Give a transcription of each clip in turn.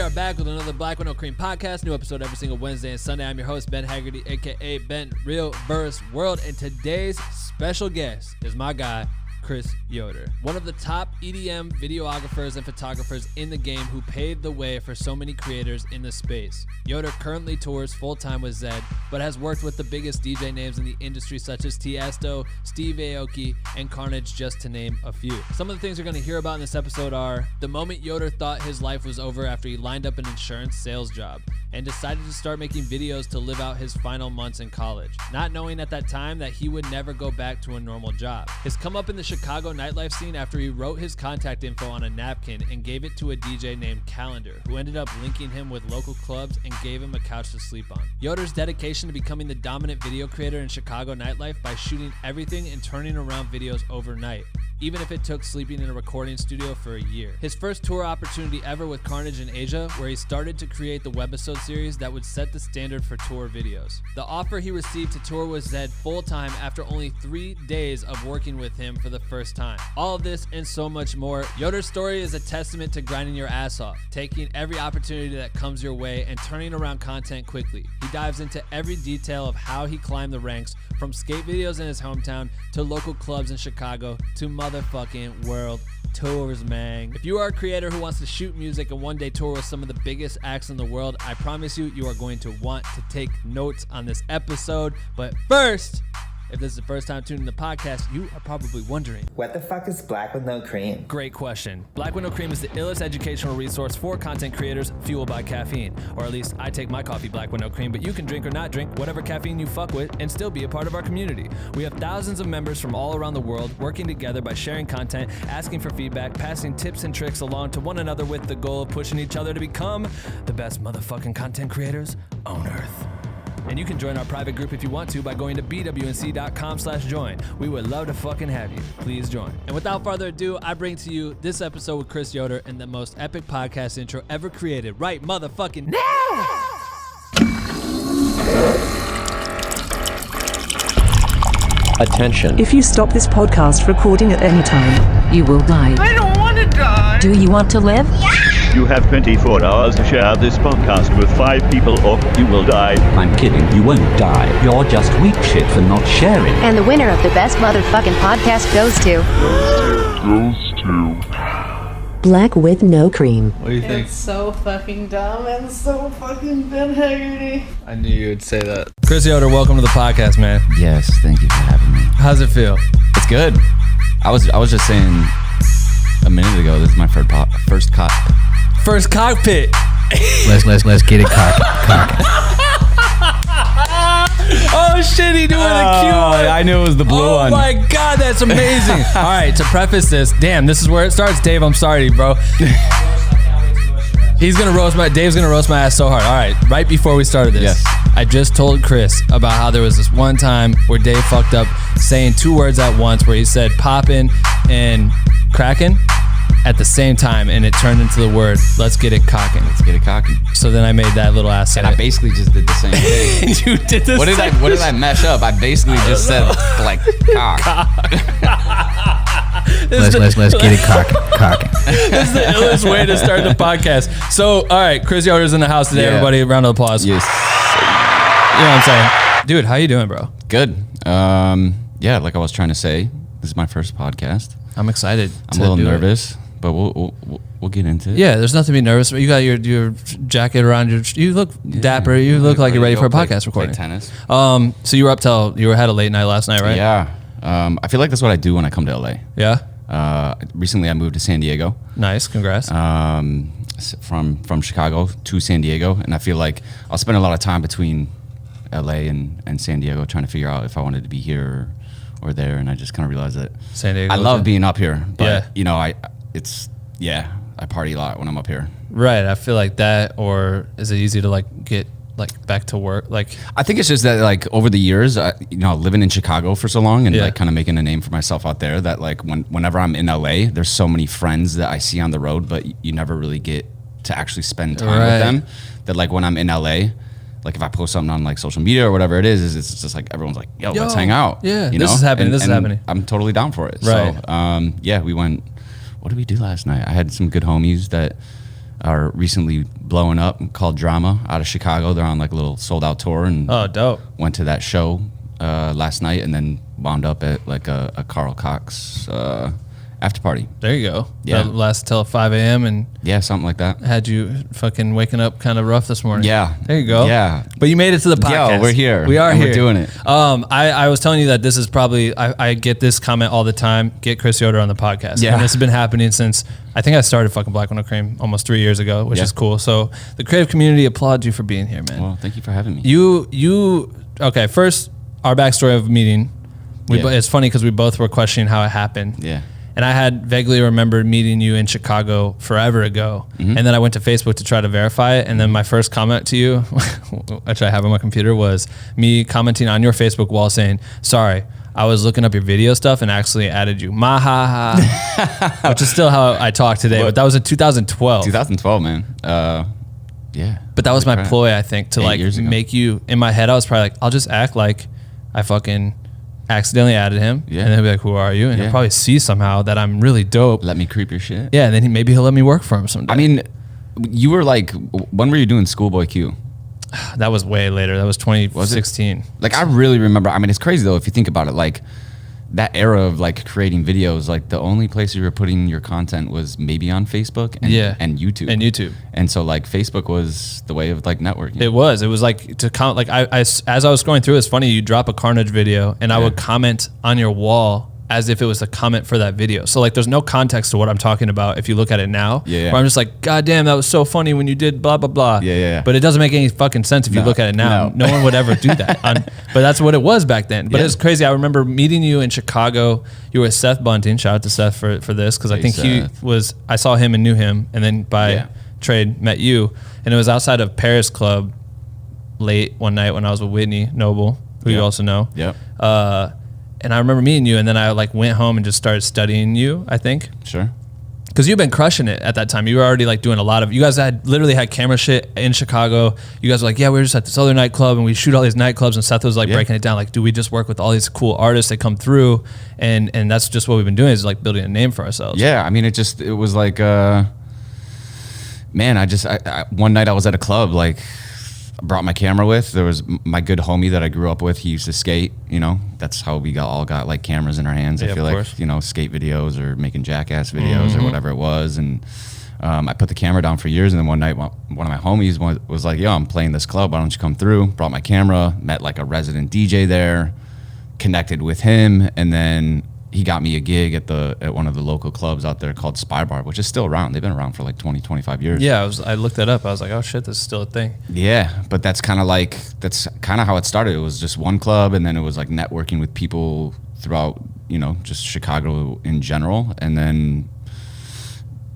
are back with another Black with No Cream podcast. New episode every single Wednesday and Sunday. I'm your host, Ben Haggerty, a.k.a. Ben Real Verse World. And today's special guest is my guy, Chris Yoder, one of the top EDM videographers and photographers in the game who paved the way for so many creators in the space. Yoder currently tours full-time with Zedd, but has worked with the biggest DJ names in the industry such as Tiesto, Steve Aoki, and Carnage, just to name a few. Some of the things you're going to hear about in this episode are the moment Yoder thought his life was over after he lined up an insurance sales job and decided to start making videos to live out his final months in college, not knowing at that time that he would never go back to a normal job. His come up in the Chicago nightlife scene after he wrote his contact info on a napkin and gave it to a DJ named Calendar, who ended up linking him with local clubs and gave him a couch to sleep on. Yoder's dedication to becoming the dominant video creator in Chicago nightlife by shooting everything and turning around videos overnight, even if it took sleeping in a recording studio for a year. His first tour opportunity ever with Carnage in Asia, where he started to create the webisode series that would set the standard for tour videos. The offer he received to tour with Zedd full-time after only 3 days of working with him for the first time. All of this and so much more. Yoder's story is a testament to grinding your ass off, taking every opportunity that comes your way and turning around content quickly. He dives into every detail of how he climbed the ranks, from skate videos in his hometown to local clubs in Chicago to motherfucking world tours, man. If you are a creator who wants to shoot music and one day tour with some of the biggest acts in the world, I promise you, you are going to want to take notes on this episode. But first, if this is the first time tuning in the podcast, you are probably wondering, what the fuck is Black with No Cream? Great question. Black with No Cream is the illest educational resource for content creators fueled by caffeine. Or at least I take my coffee black with no cream, but you can drink or not drink whatever caffeine you fuck with and still be a part of our community. We have thousands of members from all around the world working together by sharing content, asking for feedback, passing tips and tricks along to one another with the goal of pushing each other to become the best motherfucking content creators on earth. And you can join our private group if you want to by going to bwnc.com/join. We would love to fucking have you. Please join. And without further ado, I bring to you this episode with Chris Yoder and the most epic podcast intro ever created right motherfucking now! Attention. If you stop this podcast recording at any time, you will die. I don't want to die. Do you want to live? You have 24 hours to share this podcast with 5 people or you will die. I'm kidding, you won't die. You're just weak shit for not sharing. And the winner of the best motherfucking podcast goes to... Black with No Cream. What do you think? It's so fucking dumb and so fucking Ben Haggerty. I knew you would say that. Chris Yoder, welcome to the podcast, man. Yes, thank you for having me. How's it feel? It's good. I was just saying a minute ago, this is my first cockpit. Let's get it cock. Oh shit, he doing a cue. I knew it was the blue one. Oh my god, that's amazing. All right, to preface this, damn, this is where it starts. Dave, I'm sorry, bro. Dave's gonna roast my ass so hard. All right, right before we started this, yes. I just told Chris about how there was this one time where Dave fucked up saying 2 words at once, where he said poppin' and crackin' at the same time, and it turned into the word let's get it cockin'. Let's get it cocking. So then I made that little ass. And I basically just did the same thing. You did the What did I mess up? I basically just said like cock. Let's get it cocking. This is the illest way to start the podcast. So, all right, Chris Yoder's in the house today. Yeah. Everybody, round of applause. Yes. You know what I'm saying? Dude, how you doing, bro? Good. Yeah, like I was trying to say, this is my first podcast. I'm excited. I'm a little nervous, but we'll get into it. Yeah, there's nothing to be nervous about. You got your jacket around your. You look dapper. You look like you're ready for a podcast recording. Play tennis. So you were up till you had a late night last night, right? Yeah. I feel like that's what I do when I come to LA. Yeah. Recently I moved to San Diego. Nice. Congrats. From Chicago to San Diego, and I feel like I'll spend a lot of time between LA and San Diego trying to figure out if I wanted to be here or there, and I just kind of realized that San Diego. I love being up here, but Yeah. you know, I party a lot when I'm up here. Right. I feel like that, or is it easy to like get like back to work? Like, I think it's just that like over the years, living in Chicago for so long and Yeah. like kind of making a name for myself out there, that like whenever I'm in LA, there's so many friends that I see on the road, but you never really get to actually spend time with them. That like when I'm in LA, like if I post something on like social media or whatever it is, it's just like everyone's like, yo, let's hang out. Yeah, you this know? is happening. And, this is and happening. I'm totally down for it. Right. So yeah, we went. What did we do last night? I had some good homies that are recently blowing up called Drama out of Chicago. They're on like a little sold out tour, and dope. Went to that show last night, and then wound up at like a Carl Cox after party. There you go. Yeah. That lasted till 5 a.m. and Yeah, something like that. had you fucking waking up kind of rough this morning. Yeah. There you go. Yeah. But you made it to the podcast. Yo, we're here. We are and here. We're doing it. I was telling you that this is probably, I get this comment all the time, get Chris Yoder on the podcast. Yeah. And this has been happening since, I think I started fucking Black with No Cream almost 3 years ago, which is cool. So the creative community applauds you for being here, man. Well, thank you for having me. Okay, first, our backstory of meeting. Yeah. It's funny because we both were questioning how it happened. Yeah. And I had vaguely remembered meeting you in Chicago forever ago. Mm-hmm. And then I went to Facebook to try to verify it. And then my first comment to you, which I have on my computer, was me commenting on your Facebook wall saying, sorry, I was looking up your video stuff and actually added you. Mahaha. Which is still how I talk today. But that was in 2012. 2012, man. Yeah. But that was my crap. ploy, I think, to 8 like years ago. make you, in my head, I was probably like, I'll just act like I fucking accidentally added him. Yeah. And then he'll be like, who are you? And he'll probably see somehow that I'm really dope. Let me creep your shit. Yeah, and then maybe he'll let me work for him someday. I mean, you were like, when were you doing Schoolboy Q? That was way later. That was 2016. Like, I really remember. I mean, it's crazy though if you think about it. Like, that era of like creating videos, like the only place you were putting your content was maybe on Facebook and YouTube. And YouTube. And so like Facebook was the way of like networking. It was like to count, like I as I was going through, it's funny, you drop a Carnage video and I would comment on your wall as if it was a comment for that video. So like there's no context to what I'm talking about if you look at it now. Yeah. Where I'm just like, God damn, that was so funny when you did blah, blah, blah. Yeah. But it doesn't make any fucking sense if you look at it now. No one would ever do that. But that's what it was back then. But it's crazy. I remember meeting you in Chicago. You were with Seth Bunting. Shout out to Seth for this, because I think I saw him and knew him, and then by trade met you. And it was outside of Paris Club late one night when I was with Whitney Noble, who you also know. Yep. And I remember meeting you, and then I like went home and just started studying you, I think. Sure. Because you've been crushing it at that time. You were already like doing a lot of, you guys had literally had camera shit in Chicago. You guys were like, yeah, we were just at this other nightclub and we shoot all these nightclubs, and Seth was like breaking it down. Like, do we just work with all these cool artists that come through? And that's just what we've been doing, is like building a name for ourselves. Yeah. I mean, it was like, man, I one night I was at a club, like, I brought my camera with. There was my good homie that I grew up with. He used to skate, you know. That's how we all got like cameras in our hands. I feel like, course. you know, skate videos or making Jackass videos or whatever it was. And I put the camera down for years. And then one night, one of my homies was like, yo, I'm playing this club. Why don't you come through? Brought my camera, met like a resident DJ there, connected with him. And then he got me a gig at one of the local clubs out there called Spy Bar, which is still around. They've been around for like 20, 25 years. Yeah, I looked that up. I was like, oh shit, this is still a thing. Yeah, but that's kind of how it started. It was just one club, and then it was like networking with people throughout, you know, just Chicago in general. And then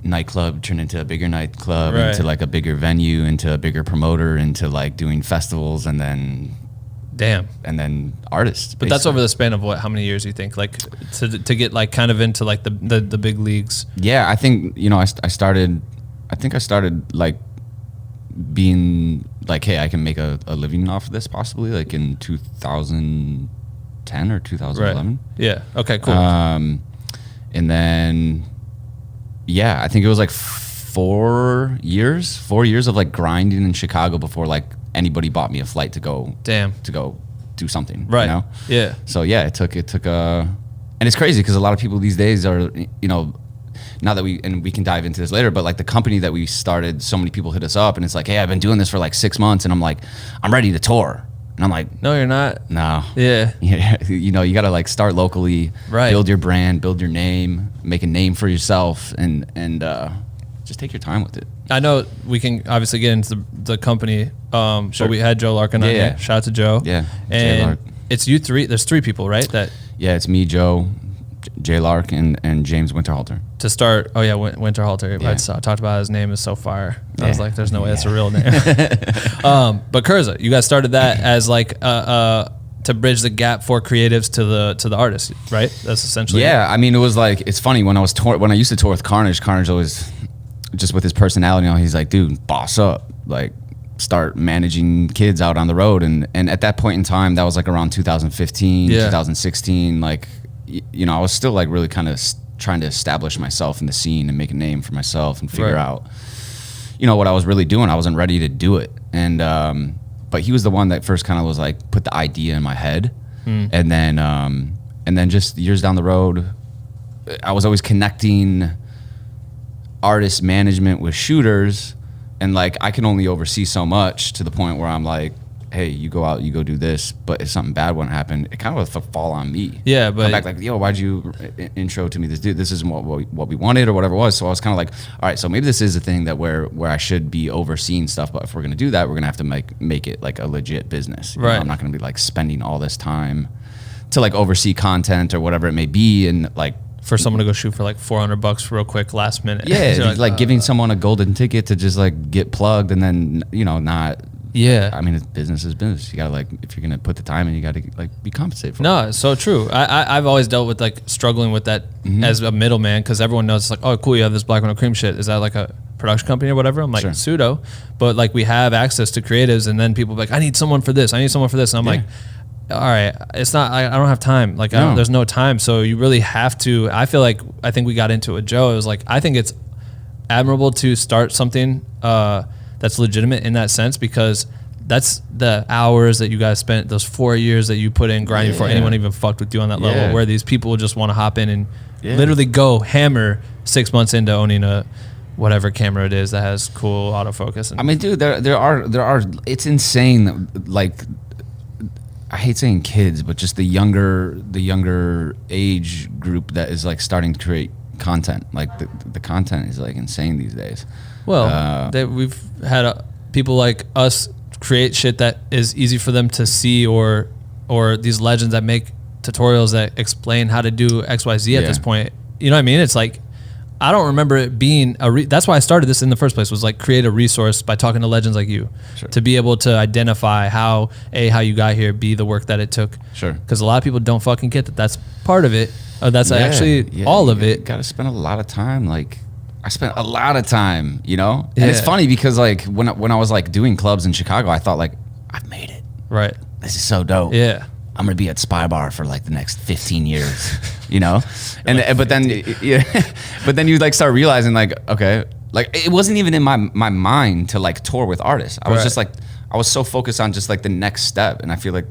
nightclub turned into a bigger nightclub, into like a bigger venue, into a bigger promoter, into like doing festivals, and then artists. But that's over the span of what? How many years do you think? Like to get like kind of into like the big leagues? Yeah, I think, you know, I started like being like, hey, I can make a living off of this possibly, like in 2010 or 2011. Right. Yeah. Okay. Cool. And then, I think it was like 4 years of like grinding in Chicago before like anybody bought me a flight to go do something, right? You know? Yeah. So it took and it's crazy because a lot of people these days are, you know, now that we can dive into this later, but like the company that we started, so many people hit us up and it's like, hey, I've been doing this for like 6 months, and I'm like, I'm ready to tour. And I'm like, no, you're not. No. Yeah. You know, you got to like start locally, build your brand, build your name, make a name for yourself, and just take your time with it. I know we can obviously get into the company. Sure. But we had Joe Larkin on here. Shout out to Joe. Yeah. And it's you three. There's three people, right? It's me, Joe, Jay Lark, and James Winterhalter. To start, Winterhalter. I talked about his name is so fire. I was like, there's no way that's a real name. But KURSZA, you guys started that as like to bridge the gap for creatives to the artists, right? That's essentially it. I mean, it was like, it's funny when I used to tour with Carnage always, just with his personality, you know, he's like, dude, boss up, like start managing kids out on the road. And at that point in time, that was like around 2015, 2016, like, you know, I was still like really kind of trying to establish myself in the scene and make a name for myself and figure out, you know, what I was really doing. I wasn't ready to do it. And, but he was the one that first kind of was like, put the idea in my head. And then just years down the road, I was always connecting artist management with shooters. And like, I can only oversee so much to the point where I'm like, hey, you go out, you go do this. But if something bad wouldn't happen, it kind of would fall on me. Yeah, but I'm back like, yo, why'd you intro to me this dude? This isn't what we wanted or whatever it was. So I was kind of like, all right, so maybe this is a thing that where I should be overseeing stuff. But if we're gonna do that, we're gonna have to make it like a legit business. You know, I'm not gonna be like spending all this time to like oversee content or whatever it may be, and like for someone to go shoot for like $400 real quick last minute. Yeah, So like giving someone a golden ticket to just like get plugged and then, you know, not. Yeah, I mean, business is business. You gotta like, if you're gonna put the time in, you gotta like be compensated for it. No, it's so true. I've always dealt with like struggling with that as a middleman, because everyone knows it's like, oh, cool, you have this Black with No Cream shit. Is that like a production company or whatever? I'm like, Sure. pseudo, but like we have access to creatives, and then people be like, I need someone for this. I need someone for this, and I'm like, all right, it's not. I don't have time. Like, there's no time. So you really have to. I feel like I think we got into it with Joe. It was like, I think it's admirable to start something that's legitimate in that sense, because that's the hours that you guys spent, those 4 years that you put in grinding before anyone even fucked with you on that level, where these people just want to hop in and literally go hammer 6 months into owning a whatever camera it is that has cool autofocus. And I mean, dude, there are. It's insane. Like, I hate saying kids, but just the younger age group that is like starting to create content. Like the content is like insane these days. Well, we've had people like us create shit that is easy for them to see, or these legends that make tutorials that explain how to do XYZ at this point. You know what I mean? It's like, I don't remember it being that's why I started this in the first place, was like create a resource by talking to legends like you, to be able to identify how you got here, B, the work that it took. Sure. Because a lot of people don't fucking get that that's part of it. That's actually all of it. Got to spend a lot of time. Like, I spent a lot of time, you know? And it's funny because like when I was like doing clubs in Chicago, I thought like, I've made it. Right. This is so dope. Yeah. I'm going to be at Spy Bar for like the next 15 years, you know? And like but then but then you like start realizing like, okay, like it wasn't even in my mind to like tour with artists. I was just like, I was so focused on just like the next step. And I feel like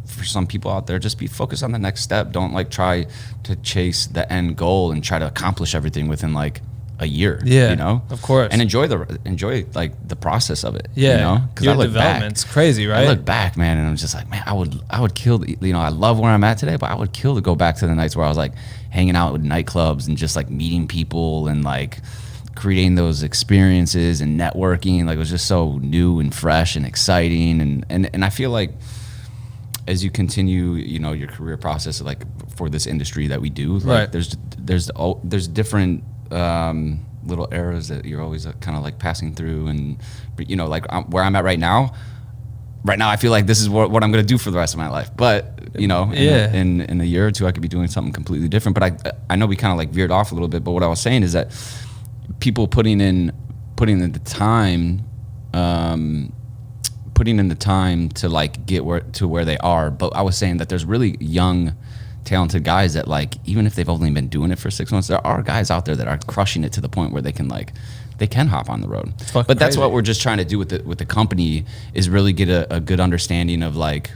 for some people out there, just be focused on the next step. Don't like try to chase the end goal and try to accomplish everything within like a year, you know, of course, and enjoy like the process of it, you know, because your development's crazy, right? I look back, man, and I'm just like, man, I would kill, you know, I love where I'm at today, but I would kill to go back to the nights where I was like hanging out with nightclubs and just like meeting people and like creating those experiences and networking. Like, it was just so new and fresh and exciting, and I feel like as you continue, you know, your career process, like for this industry that we do, like there's different little eras that you're always kind of like passing through, and you know, like where I'm at right now I feel like this is what I'm going to do for the rest of my life, but you know, in a year or two I could be doing something completely different. But I know we kind of like veered off a little bit, but what I was saying is that people putting in the time to like get where they are. But I was saying that there's really young talented guys that like, even if they've only been doing it for 6 months, there are guys out there that are crushing it to the point where they can hop on the road. But that's what we're just trying to do with the company, is really get a good understanding of like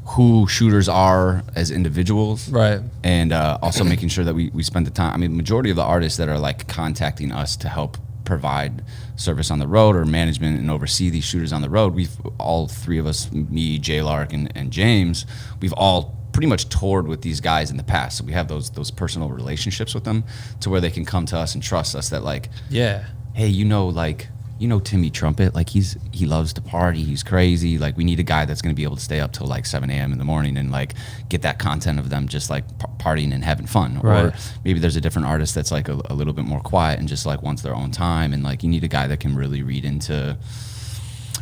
who shooters are as individuals, right? And also making sure that we spend the time. I mean, majority of the artists that are like contacting us to help provide service on the road or management and oversee these shooters on the road, we've all three of us, me, J Lark, and James, we've all pretty much toured with these guys in the past, so we have those personal relationships with them to where they can come to us and trust us that like, hey, you know Timmy Trumpet, like he loves to party, he's crazy, like we need a guy that's going to be able to stay up till like 7 a.m. in the morning and like get that content of them just like partying and having fun. Right. Or maybe there's a different artist that's like a little bit more quiet and just like wants their own time, and like you need a guy that can really read into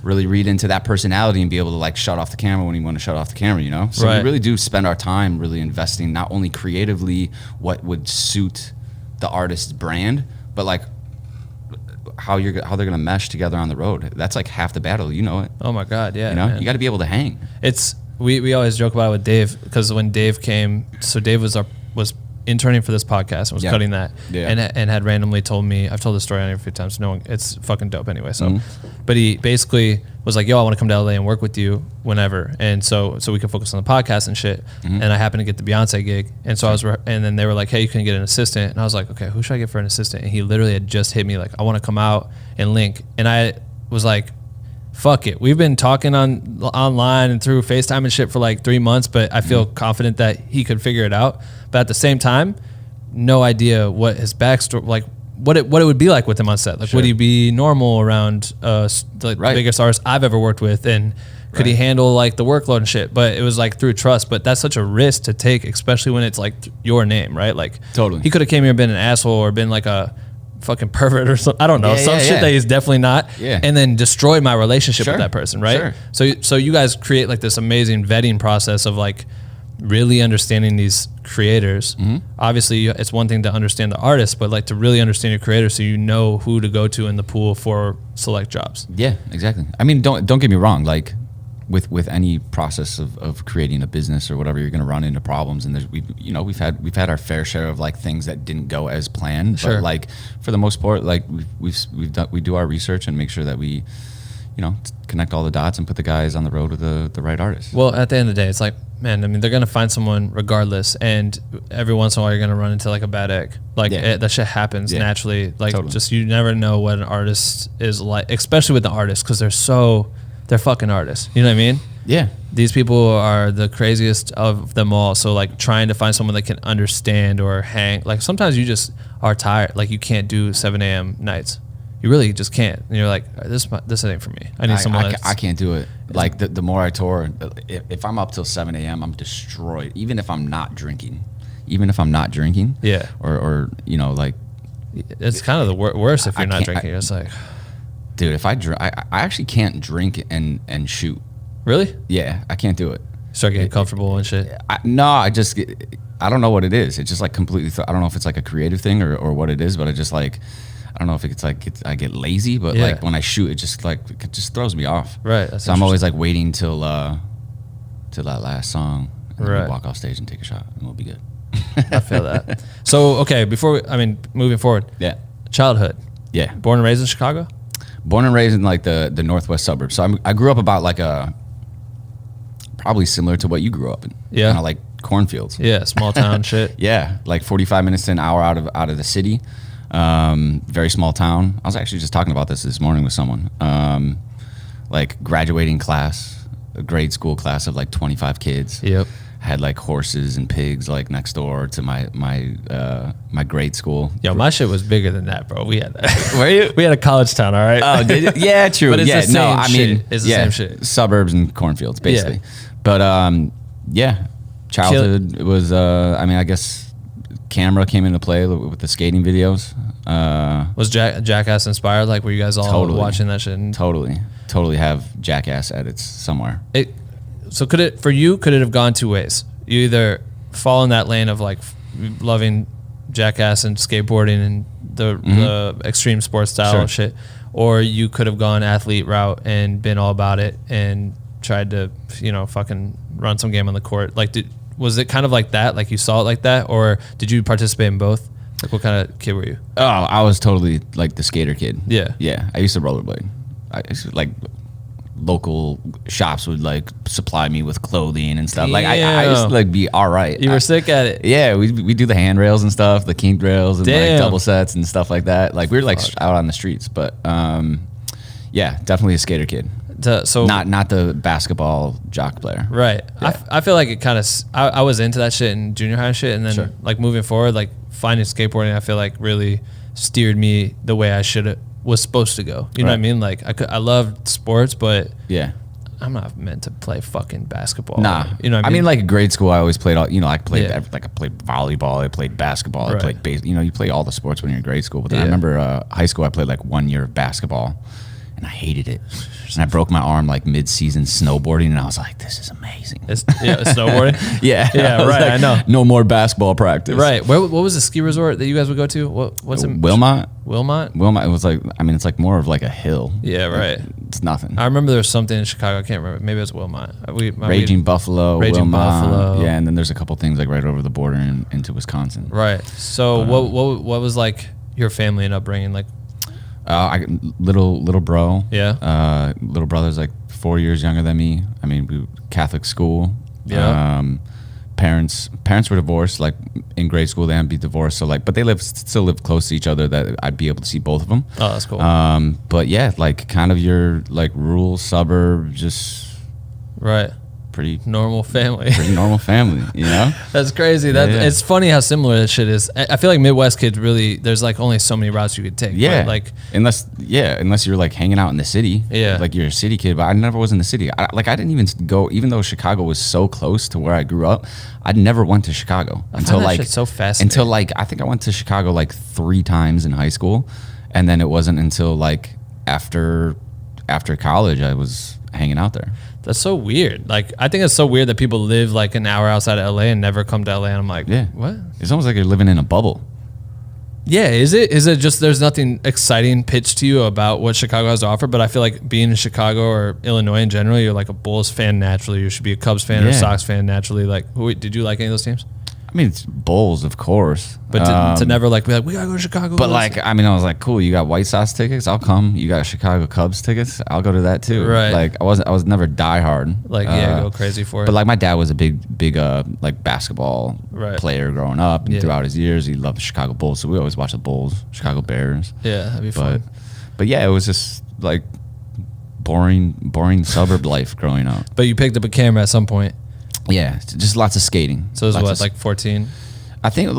that personality and be able to like shut off the camera when you want to shut off the camera, you know? So we really do spend our time really investing not only creatively what would suit the artist's brand, but like how they're gonna mesh together on the road. That's like half the battle, you know it. Oh my God, yeah. You know, man. you got to be able to hang. It's we always joke about it with Dave, because when Dave came, so Dave was interning for this podcast and was cutting that, Yeah. and had randomly told me, I've told this story on here a few times. No one, it's fucking dope anyway. So, but he basically was like, "Yo, I want to come to LA and work with you whenever," and so we could focus on the podcast and shit. And I happened to get the Beyonce gig, and so I was, and then they were like, "Hey, you can get an assistant," and I was like, "Okay, who should I get for an assistant?" And he literally had just hit me like, "I want to come out and link," and I was like, fuck it. We've been talking online and through FaceTime and shit for like 3 months, but I feel confident that he could figure it out. But at the same time, no idea what his backstory, like what it would be like with him on set. Like, would he be normal around the biggest artists I've ever worked with, and could he handle like the workload and shit? But it was like through trust. But that's such a risk to take, especially when it's like your name, right? Like, totally. He could have came here and been an asshole or been like a fucking pervert or something. I don't know, some shit that he's definitely not. Yeah. And then destroyed my relationship with that person, right? So you guys create like this amazing vetting process of like really understanding these creators. Obviously, it's one thing to understand the artist, but like to really understand your creator, so you know who to go to in the pool for select jobs. Yeah, exactly. I mean, don't get me wrong. Like with any process of creating a business or whatever, you're going to run into problems, and we've had our fair share of like things that didn't go as planned. But like for the most part, like we do our research and make sure that we, connect all the dots and put the guys on the road with the right artists. Well, at the end of the day, it's like, man, I mean, they're going to find someone regardless. And every once in a while, you're going to run into like a bad egg. Like that shit happens naturally. Like just, you never know what an artist is like, especially with the artists, because they're fucking artists. You know what I mean? Yeah. These people are the craziest of them all. So like trying to find someone that can understand or hang, like sometimes you just are tired. Like you can't do 7 a.m. nights. You really just can't. And you're like, this ain't for me. I need someone I can't do it. Like the more I tour, if I'm up till 7 a.m., I'm destroyed. Even if I'm not drinking. Yeah. Or like. It's kind of the worst if you're not drinking. It's like. Dude, if I drink, I actually can't drink and shoot. Really? Yeah, I can't do it. Start getting comfortable and shit. I don't know what it is. It's just like completely. I don't know if it's like a creative thing or what it is, but I just like. I don't know if it's like I get lazy, but like when I shoot, it just throws me off. Right. So I'm always like waiting till that last song, and then we walk off stage and take a shot, and we'll be good. I feel that. So okay, moving forward. Yeah. Childhood. Yeah. Born and raised in Chicago. Born and raised in like the northwest suburbs. So I grew up about like probably similar to what you grew up in. Yeah. Kind of like cornfields. Yeah, small town shit. Yeah, like 45 minutes to an hour out of the city. Very small town. I was actually just talking about this morning with someone. Like graduating class, a grade school class of like 25 kids. Yep. Had like horses and pigs like next door to my grade school. Yo, my shit was bigger than that, bro. We had that. We had a college town, all right? Oh, did you? Yeah, true. But it's yeah, the same shit. It's the same shit. Suburbs and cornfields, basically. Yeah. But childhood was. I guess camera came into play with the skating videos. Was Jackass inspired? Like, were you guys all watching that shit? Totally have Jackass edits somewhere. So could it have gone two ways? You either fall in that lane of like loving Jackass and skateboarding and the extreme sports style shit, or you could have gone athlete route and been all about it and tried to, fucking run some game on the court. Like, was it kind of like that? Like you saw it like that, or did you participate in both? Like, what kind of kid were you? Oh, I was totally like the skater kid. Yeah. Yeah. I used to rollerblade. I used to, like, local shops would like supply me with clothing and stuff. Like I used to like be all right. You were sick at it. Yeah, we do the handrails and stuff, the kink rails and like double sets and stuff like that. Like we were like out on the streets, but yeah, definitely a skater kid. So not the basketball jock player. Right. Yeah. I feel like it kind of. I was into that shit in junior high and shit, and then like moving forward, like finding skateboarding, I feel like really steered me the way I was supposed to go. You know what I mean? Like I loved sports, but yeah, I'm not meant to play fucking basketball. Nah. You know what I mean? I mean, like in grade school, I always played all, I played I played volleyball, I played basketball, I played base. You play all the sports when you're in grade school. But then I remember high school, I played like 1 year of basketball. and I hated it. And I broke my arm like mid-season snowboarding, and I was like, "This is amazing." Snowboarding. Yeah, Yeah, right. Like, I know. No more basketball practice. Right. What was the ski resort that you guys would go to? What's it? Wilmot. Wilmot. It was like, I mean, it's like more of like a hill. Yeah, right. It's nothing. I remember there was something in Chicago. I can't remember. Maybe it was Wilmot. Raging Buffalo. Raging Wilmot. Buffalo. Yeah, and then there's a couple things like right over the border into Wisconsin. Right. So what was like your family and upbringing like? Little bro. Yeah. Little brother's like 4 years younger than me. I mean, we Catholic school. Yeah. Parents were divorced. Like in grade school, they had to be divorced. So like, but they still lived close to each other. That I'd be able to see both of them. Oh, that's cool. But yeah, like kind of your like rural suburb, just right. Pretty normal family. Pretty normal family, you know? That's crazy. It's funny how similar this shit is. I feel like Midwest kids really, there's like only so many routes you could take. Yeah. But like unless you're like hanging out in the city. Yeah. Like you're a city kid, but I never was in the city. I didn't even go, even though Chicago was so close to where I grew up, I never went to Chicago until that like, shit's so fascinating. until like, I think I went to Chicago like 3 times in high school. And then it wasn't until like after college, I was hanging out there. That's so weird. Like, I think it's so weird that people live like an hour outside of LA and never come to LA. And I'm like, yeah, what? It's almost like you're living in a bubble. Yeah, is it? Is it just there's nothing exciting pitched to you about what Chicago has to offer? But I feel like being in Chicago or Illinois in general, you're like a Bulls fan naturally. You should be a Cubs fan or a Sox fan naturally. Like, did you like any of those teams? I mean, it's Bulls, of course. But to never like be like, we gotta go to Chicago. But like, I mean, I was like, cool, you got White Sox tickets? I'll come. You got Chicago Cubs tickets? I'll go to that too. Right. Like, I was never diehard. Like, go crazy for it. But like, my dad was a big like basketball player growing up, and throughout his years, he loved the Chicago Bulls. So we always watched the Bulls, Chicago Bears. Yeah, that'd be fun. But yeah, it was just like boring suburb life growing up. But you picked up a camera at some point. Yeah, just lots of skating. So it was what, like 14? I think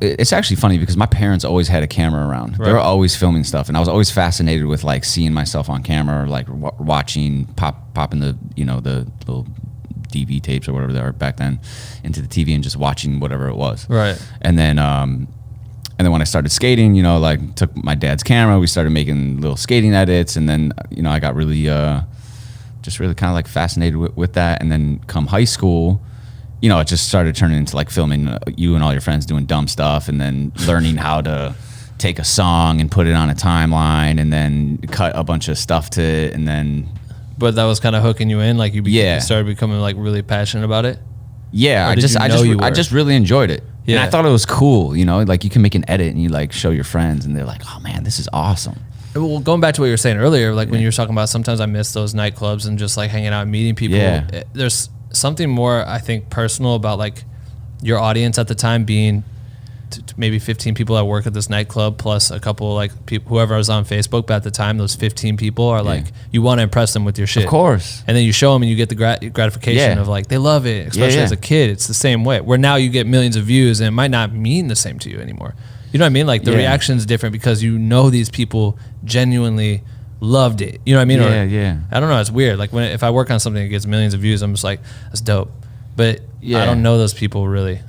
it's actually funny because my parents always had a camera around. Right. They were always filming stuff, and I was always fascinated with like seeing myself on camera, or like watching popping the the little DV tapes or whatever they were back then into the TV and just watching whatever it was. Right. And then when I started skating, like took my dad's camera, we started making little skating edits, and then I got really just really kind of like fascinated with that. And then come high school, it just started turning into like filming you and all your friends doing dumb stuff, and then learning how to take a song and put it on a timeline and then cut a bunch of stuff to it. And then, but that was kind of hooking you in, like you started becoming like really passionate about it. Yeah, I just really enjoyed it. Yeah. And I thought it was cool, like you can make an edit and you like show your friends and they're like, oh man, this is awesome. Well, going back to what you were saying earlier, like when you were talking about sometimes I miss those nightclubs and just like hanging out and meeting people. Yeah. There's something more, I think, personal about like your audience at the time being maybe 15 people that work at this nightclub plus a couple like people, whoever was on Facebook. But at the time, those 15 people are like, you want to impress them with your shit. Of course. And then you show them and you get the gratification of like, they love it, especially as a kid. It's the same way. Where now you get millions of views and it might not mean the same to you anymore. You know what I mean? Like the reaction's different because these people genuinely loved it. You know what I mean? Yeah. I don't know. It's weird. Like if I work on something that gets millions of views, I'm just like, that's dope. But I don't know those people really.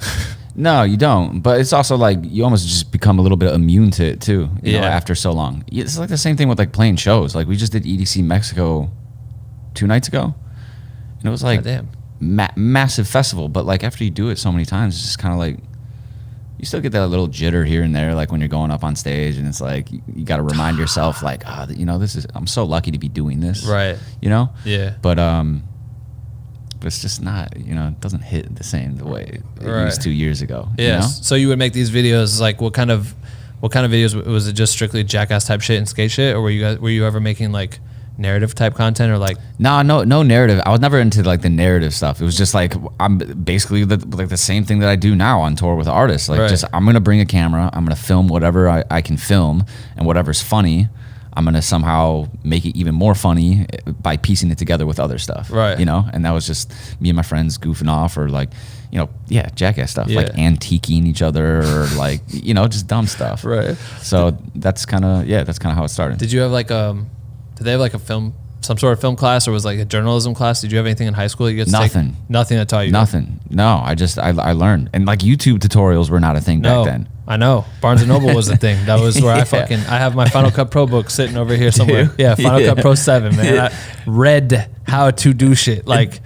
No, you don't. But it's also like you almost just become a little bit immune to it too. You know, after so long. It's like the same thing with like playing shows. Like we just did EDC Mexico 2 nights ago, and it was like massive festival. But like after you do it so many times, it's just kind of like you still get that little jitter here and there, like when you're going up on stage, and it's like you got to remind yourself, like, I'm so lucky to be doing this, right? Yeah. But it's just not, it doesn't hit the same the way it used 2 years ago. Yeah. So you would make these videos, like what kind of videos was it? Just strictly jackass type shit and skate shit, or were you ever making like narrative type content or like? No narrative. I was never into like the narrative stuff. It was just like I'm basically the same thing that I do now on tour with artists. Like just I'm gonna bring a camera, I'm gonna film whatever I can film, and whatever's funny, I'm gonna somehow make it even more funny by piecing it together with other stuff. Right. And that was just me and my friends goofing off, or like, jackass stuff, like antiquing each other, or like, just dumb stuff. Right. So that's kind of how it started. Did you have like did they have like a film some sort of film class, or was like a journalism class? Did you have anything in high school that you get to Nothing. take? Nothing that taught you? Nothing. No, I learned. And like YouTube tutorials were not a thing back then. I know. Barnes and Noble was the thing. That was where I have my Final Cut Pro book sitting over here somewhere. Yeah, Final Cut Pro 7, man. I read how to do shit. Like,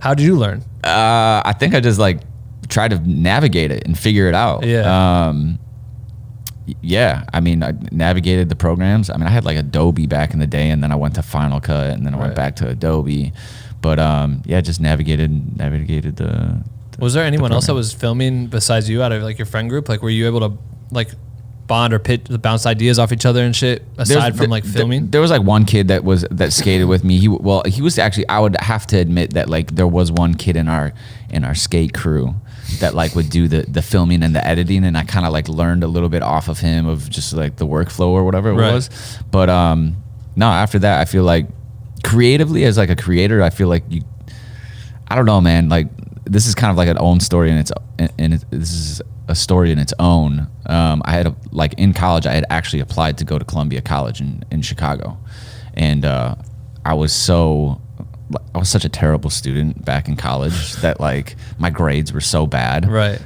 how did you learn? I think I just like tried to navigate it and figure it out. I mean, I navigated the programs. I mean, I had like Adobe back in the day, and then I went to Final Cut, and then I went back to Adobe. But just navigated the Was there anyone else that was filming besides you out of like your friend group? Like, were you able to like bond or bounce ideas off each other and shit aside from like filming? There was like one kid that skated with me. He was actually, I would have to admit that like there was one kid in our skate crew that like would do the filming and the editing, and I kind of like learned a little bit off of him of just like the workflow or whatever it was. But no, after that, I feel like creatively as like a creator, I feel like I don't know, man. Like this is kind of like an own story, and this is a story in its own. I had like in college, I had actually applied to go to Columbia College in Chicago, and I was such a terrible student back in college that like my grades were so bad. Right.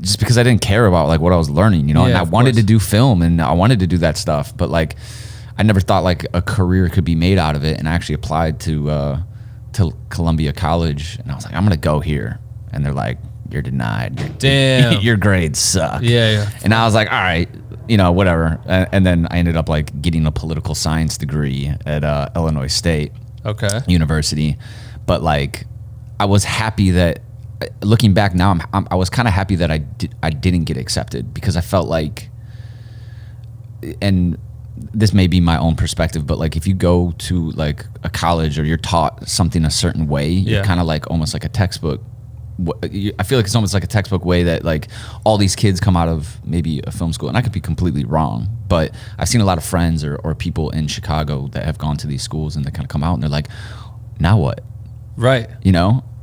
Just because I didn't care about like what I was learning, and I wanted to do film and I wanted to do that stuff, but like I never thought like a career could be made out of it. And I actually applied to Columbia College, and I was like, I'm gonna go here, and they're like, you're denied. Damn. Your grades suck. Yeah. And I was like, all right, whatever. And then I ended up like getting a political science degree at Illinois State University. But like, I was happy that, looking back now, I was kind of happy that I didn't get accepted, because I felt like, and this may be my own perspective, but like if you go to like a college or you're taught something a certain way, you're kind of like almost like a textbook. I feel like it's almost like a textbook way that like all these kids come out of maybe a film school, and I could be completely wrong, but I've seen a lot of friends or people in Chicago that have gone to these schools, and they kind of come out and they're like, now what? Right.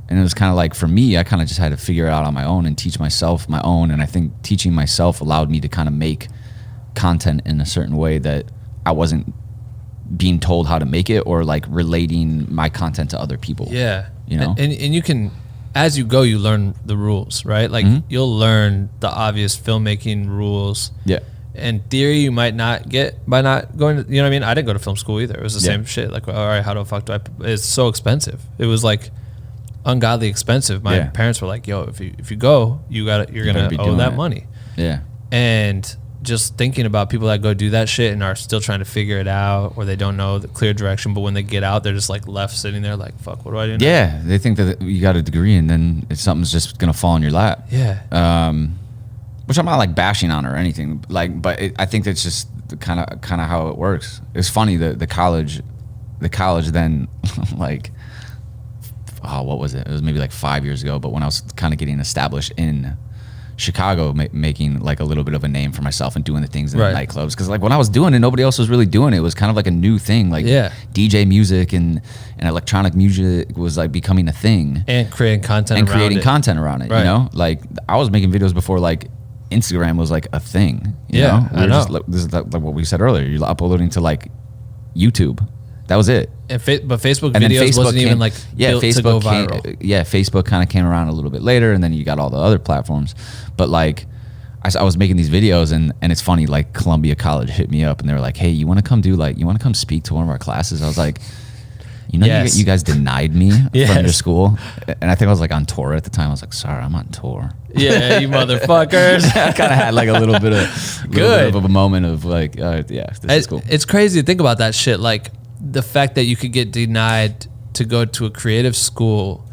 And it was kind of like, for me, I kind of just had to figure it out on my own and teach myself my own. And I think teaching myself allowed me to kind of make content in a certain way that I wasn't being told how to make it, or like relating my content to other people. Yeah. And you can, as you go, you learn the rules, right? Like you'll learn the obvious filmmaking rules. Yeah. And theory you might not get by not going to, you know what I mean? I didn't go to film school either. It was the same shit. Like, all right, how the fuck do I, it's so expensive. It was like ungodly expensive. My parents were like, yo, if you go, you're going to owe that money. Yeah. And just thinking about people that go do that shit and are still trying to figure it out, or they don't know the clear direction, but when they get out, they're just like left sitting there like, fuck, what do I do now? Yeah, they think that you got a degree and then something's just gonna fall in your lap. Yeah. Which I'm not like bashing on or anything, like, but I think that's just kind of how it works. It's funny that the college then like, what was it? It was maybe like 5 years ago, but when I was kind of getting established in Chicago, making like a little bit of a name for myself and doing the things in the nightclubs, because like when I was doing it, nobody else was really doing it. It was kind of like a new thing, like DJ music and electronic music was like becoming a thing, and creating content around it. Right. Like I was making videos before like Instagram was like a thing. You know? I know. This is like what we said earlier. You're uploading to like YouTube. That was it. But Facebook videos wasn't even like built to go viral. Facebook kind of came around a little bit later, and then you got all the other platforms. But like, I was making these videos, and it's funny. Like Columbia College hit me up, and they were like, "Hey, you want to come speak to one of our classes?" I was like, you guys denied me from your school, and I think I was like on tour at the time. I was like, sorry, I'm on tour. Yeah, you motherfuckers. I kind of had like a little bit of a moment of like, this is cool. It's crazy to think about that shit. Like the fact that you could get denied to go to a creative school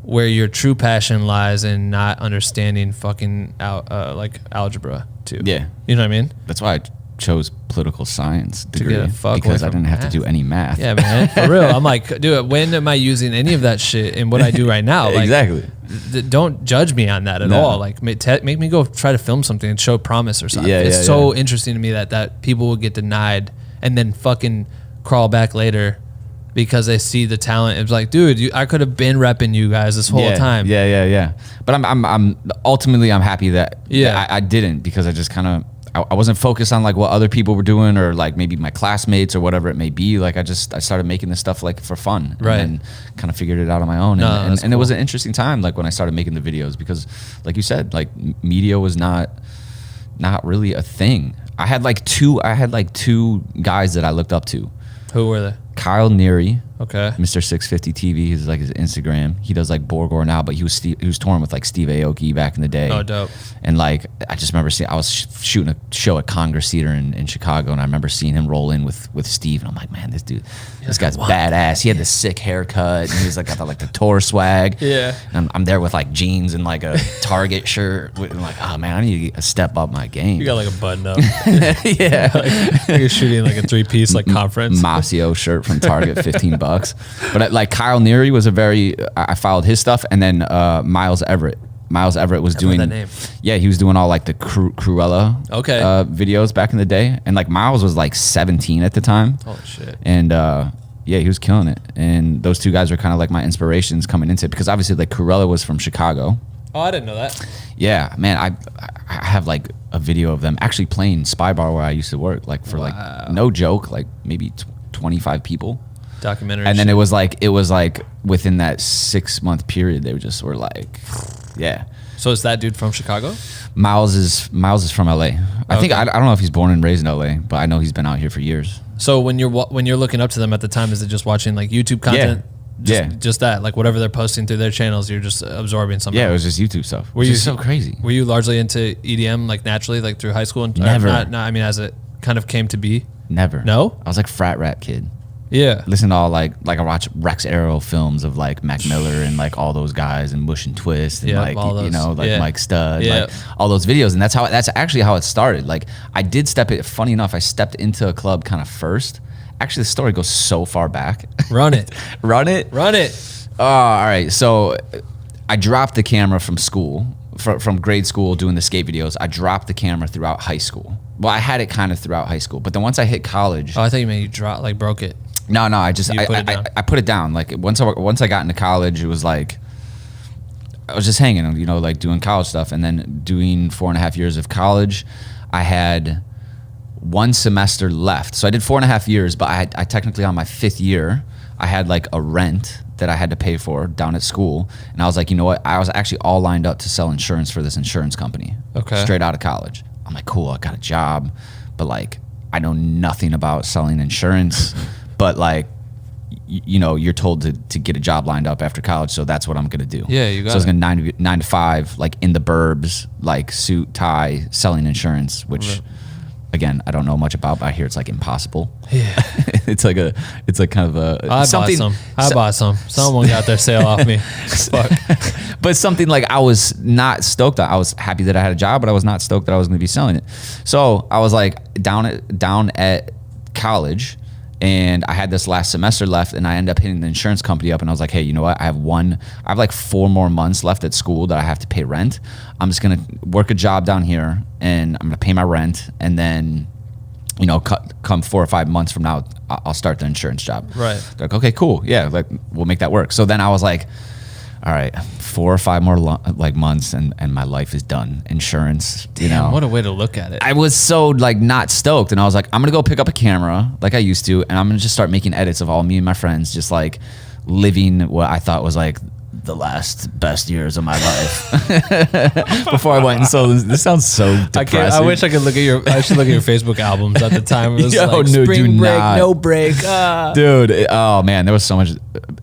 where your true passion lies in not understanding fucking like algebra too. Yeah, you know what I mean? That's why I chose political science degree, because I didn't have to do any math. Yeah, man, for real. I'm like, dude, when am I using any of that shit in what I do right now? Like, exactly. Don't judge me on that at all. Like, make me go try to film something and show promise or something. It's so interesting to me that people will get denied and then fucking crawl back later because they see the talent. It's like, dude, I could have been repping you guys this whole time. Yeah. But I'm ultimately I'm happy that I didn't, because I just kind of, I wasn't focused on like what other people were doing or like maybe my classmates or whatever it may be. Like I started making this stuff like for fun, right? And kind of figured it out on my own. And it was an interesting time, like when I started making the videos, because like you said, like media was not really a thing. I had like two guys that I looked up to. Who were they? Kyle Neary, okay, Mr. 650 TV. He's like his Instagram. He does like Borgore now, but he was touring with like Steve Aoki back in the day. Oh, dope. And like I just remember I was shooting a show at Congress Theater in Chicago, and I remember seeing him roll in with Steve, and I'm like, man, this guy's badass. He had the sick haircut, and he was like got the tour swag. Yeah. And I'm there with like jeans and like a Target shirt, and like, oh man, I need to step up my game. You got like a button up. Yeah. like you're shooting like a 3-piece like conference. Masio shirt from Target, $15. But like Kyle Neary was I followed his stuff, and then Miles Everett. Miles Everett was doing that name. Yeah, he was doing all like the Cruella videos back in the day, and like Miles was like 17 at the time. Oh shit! And yeah, he was killing it. And those two guys were kind of like my inspirations coming into it, because obviously like Cruella was from Chicago. Oh, I didn't know that. Yeah, man, I have like a video of them actually playing Spy Bar where I used to work, like for like no joke, like maybe 25 people. Documentary. And then it was like within that 6-month period, they were like, yeah. So is that dude from Chicago? Miles is from LA. I think I don't know if he's born and raised in LA, but I know he's been out here for years. So when you're looking up to them at the time, is it just watching like YouTube content? Yeah. Just that, like whatever they're posting through their channels, you're just absorbing something. Yeah, it was just YouTube stuff. Which is so crazy. Were you largely into EDM like naturally, like through high school? Never. I mean, as it kind of came to be. Never. No. I was like frat rat kid. Yeah. Listen to all like I watch Rex Arrow films of like Mac Miller and like all those guys and Mush and Twist and like those, you know, like Mike Stud, like all those videos. And that's actually how it started. Like I did funny enough, I stepped into a club kind of first. Actually, the story goes so far back. Run it. Run it. Run it. Oh, all right. So I dropped the camera from school, from grade school doing the skate videos. I dropped the camera throughout high school. Well, I had it kind of throughout high school, but then once I hit college. Oh, I thought you meant you broke it. No, I put it down. Like once I got into college, it was like I was just hanging, you know, like doing college stuff, and then doing 4.5 years of college. I had 1 semester left, so I did 4.5 years, but I technically on my 5th year, I had like a rent that I had to pay for down at school, and I was like, you know what? I was actually all lined up to sell insurance for this insurance company. Okay. Straight out of college, I'm like, cool, I got a job, but like I know nothing about selling insurance. But like, you know, you're told to get a job lined up after college, so that's what I'm gonna do. Yeah, you got it. So I was gonna 9 to 5, like in the burbs, like suit, tie, selling insurance, which again, I don't know much about, but I hear it's like impossible. Yeah. it's like kind of a I bought some. Someone got their sale off me. Fuck. But something like I was not stoked on. I was happy that I had a job, but I was not stoked that I was gonna be selling it. So I was like down at college, and I had this last semester left, and I ended up hitting the insurance company up, and I was like, hey, you know what? I have like 4 more months left at school that I have to pay rent. I'm just gonna work a job down here, and I'm gonna pay my rent, and then, you know, come 4 or 5 months from now, I'll start the insurance job. Right. They're like, okay, cool, yeah, like we'll make that work. So then I was like, all right, 4 or 5 more months, and my life is done. Insurance, you know. What a way to look at it. I was so like not stoked, and I was like, I'm gonna go pick up a camera like I used to, and I'm gonna just start making edits of all me and my friends, just like living what I thought was like the best years of my life before I went and sold this. This sounds so depressing. I wish I could look at I should look at your Facebook albums at the time. It was like no, spring break, not. no break. Dude, oh man, there was so much,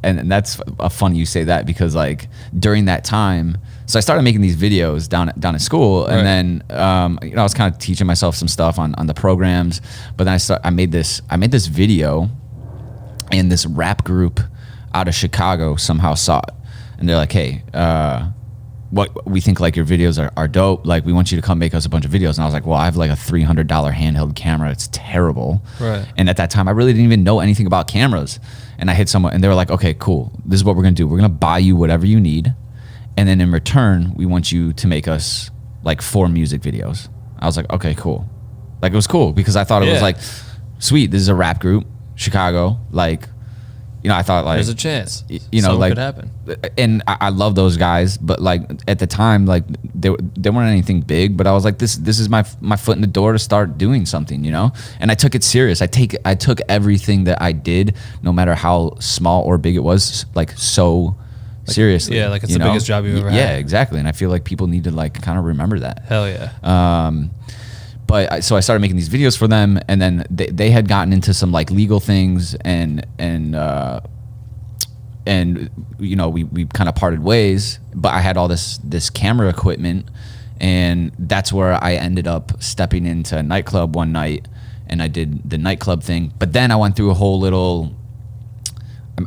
and that's funny you say that, because like during that time, so I started making these videos down at school, and then you know, I was kind of teaching myself some stuff on the programs, but then I made this video, and this rap group out of Chicago somehow saw it. And they're like, hey, what we think like your videos are dope. Like we want you to come make us a bunch of videos. And I was like, well, I have like a $300 handheld camera. It's terrible. Right. And at that time, I really didn't even know anything about cameras. And I hit someone, and they were like, okay, cool. This is what we're gonna do. We're gonna buy you whatever you need, and then in return, we want you to make us like 4 music videos. I was like, okay, cool. Like it was cool, because I thought it was like, sweet. This is a rap group, Chicago. Like, you know, I thought like there's a chance, you know, something like could happen. And I love those guys, but like at the time, like they weren't anything big, but I was like, this is my foot in the door to start doing something, you know? And I took it serious. I took everything that I did, no matter how small or big it was, like so seriously. Yeah, like it's you the know? biggest job you've ever had. Yeah, exactly. And I feel like people need to like kind of remember that. Hell yeah. But so I started making these videos for them, and then they had gotten into some like legal things, and you know, we kind of parted ways. But I had all this camera equipment, and that's where I ended up stepping into a nightclub one night, and I did the nightclub thing. But then I went through a whole little.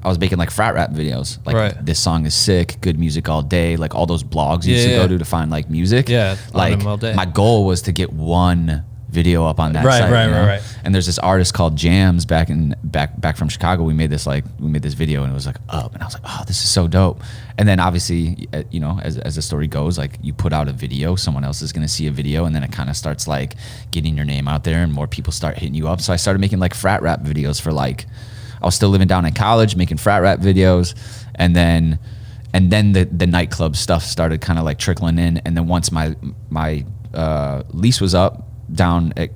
I was making like frat rap videos, like this song is sick, good music all day, like all those blogs you used to go to find like music. Yeah, like all day. My goal was to get one video up on that site. Right. And there's this artist called Jams back from Chicago. We made this video, and it was like up, and I was like, oh, this is so dope. And then obviously, you know, as the story goes, like you put out a video, someone else is gonna see a video, and then it kind of starts like getting your name out there, and more people start hitting you up. So I started making like frat rap videos for like. I was still living down in college, making frat rap videos, and then the nightclub stuff started kind of like trickling in. And then once my lease was up down at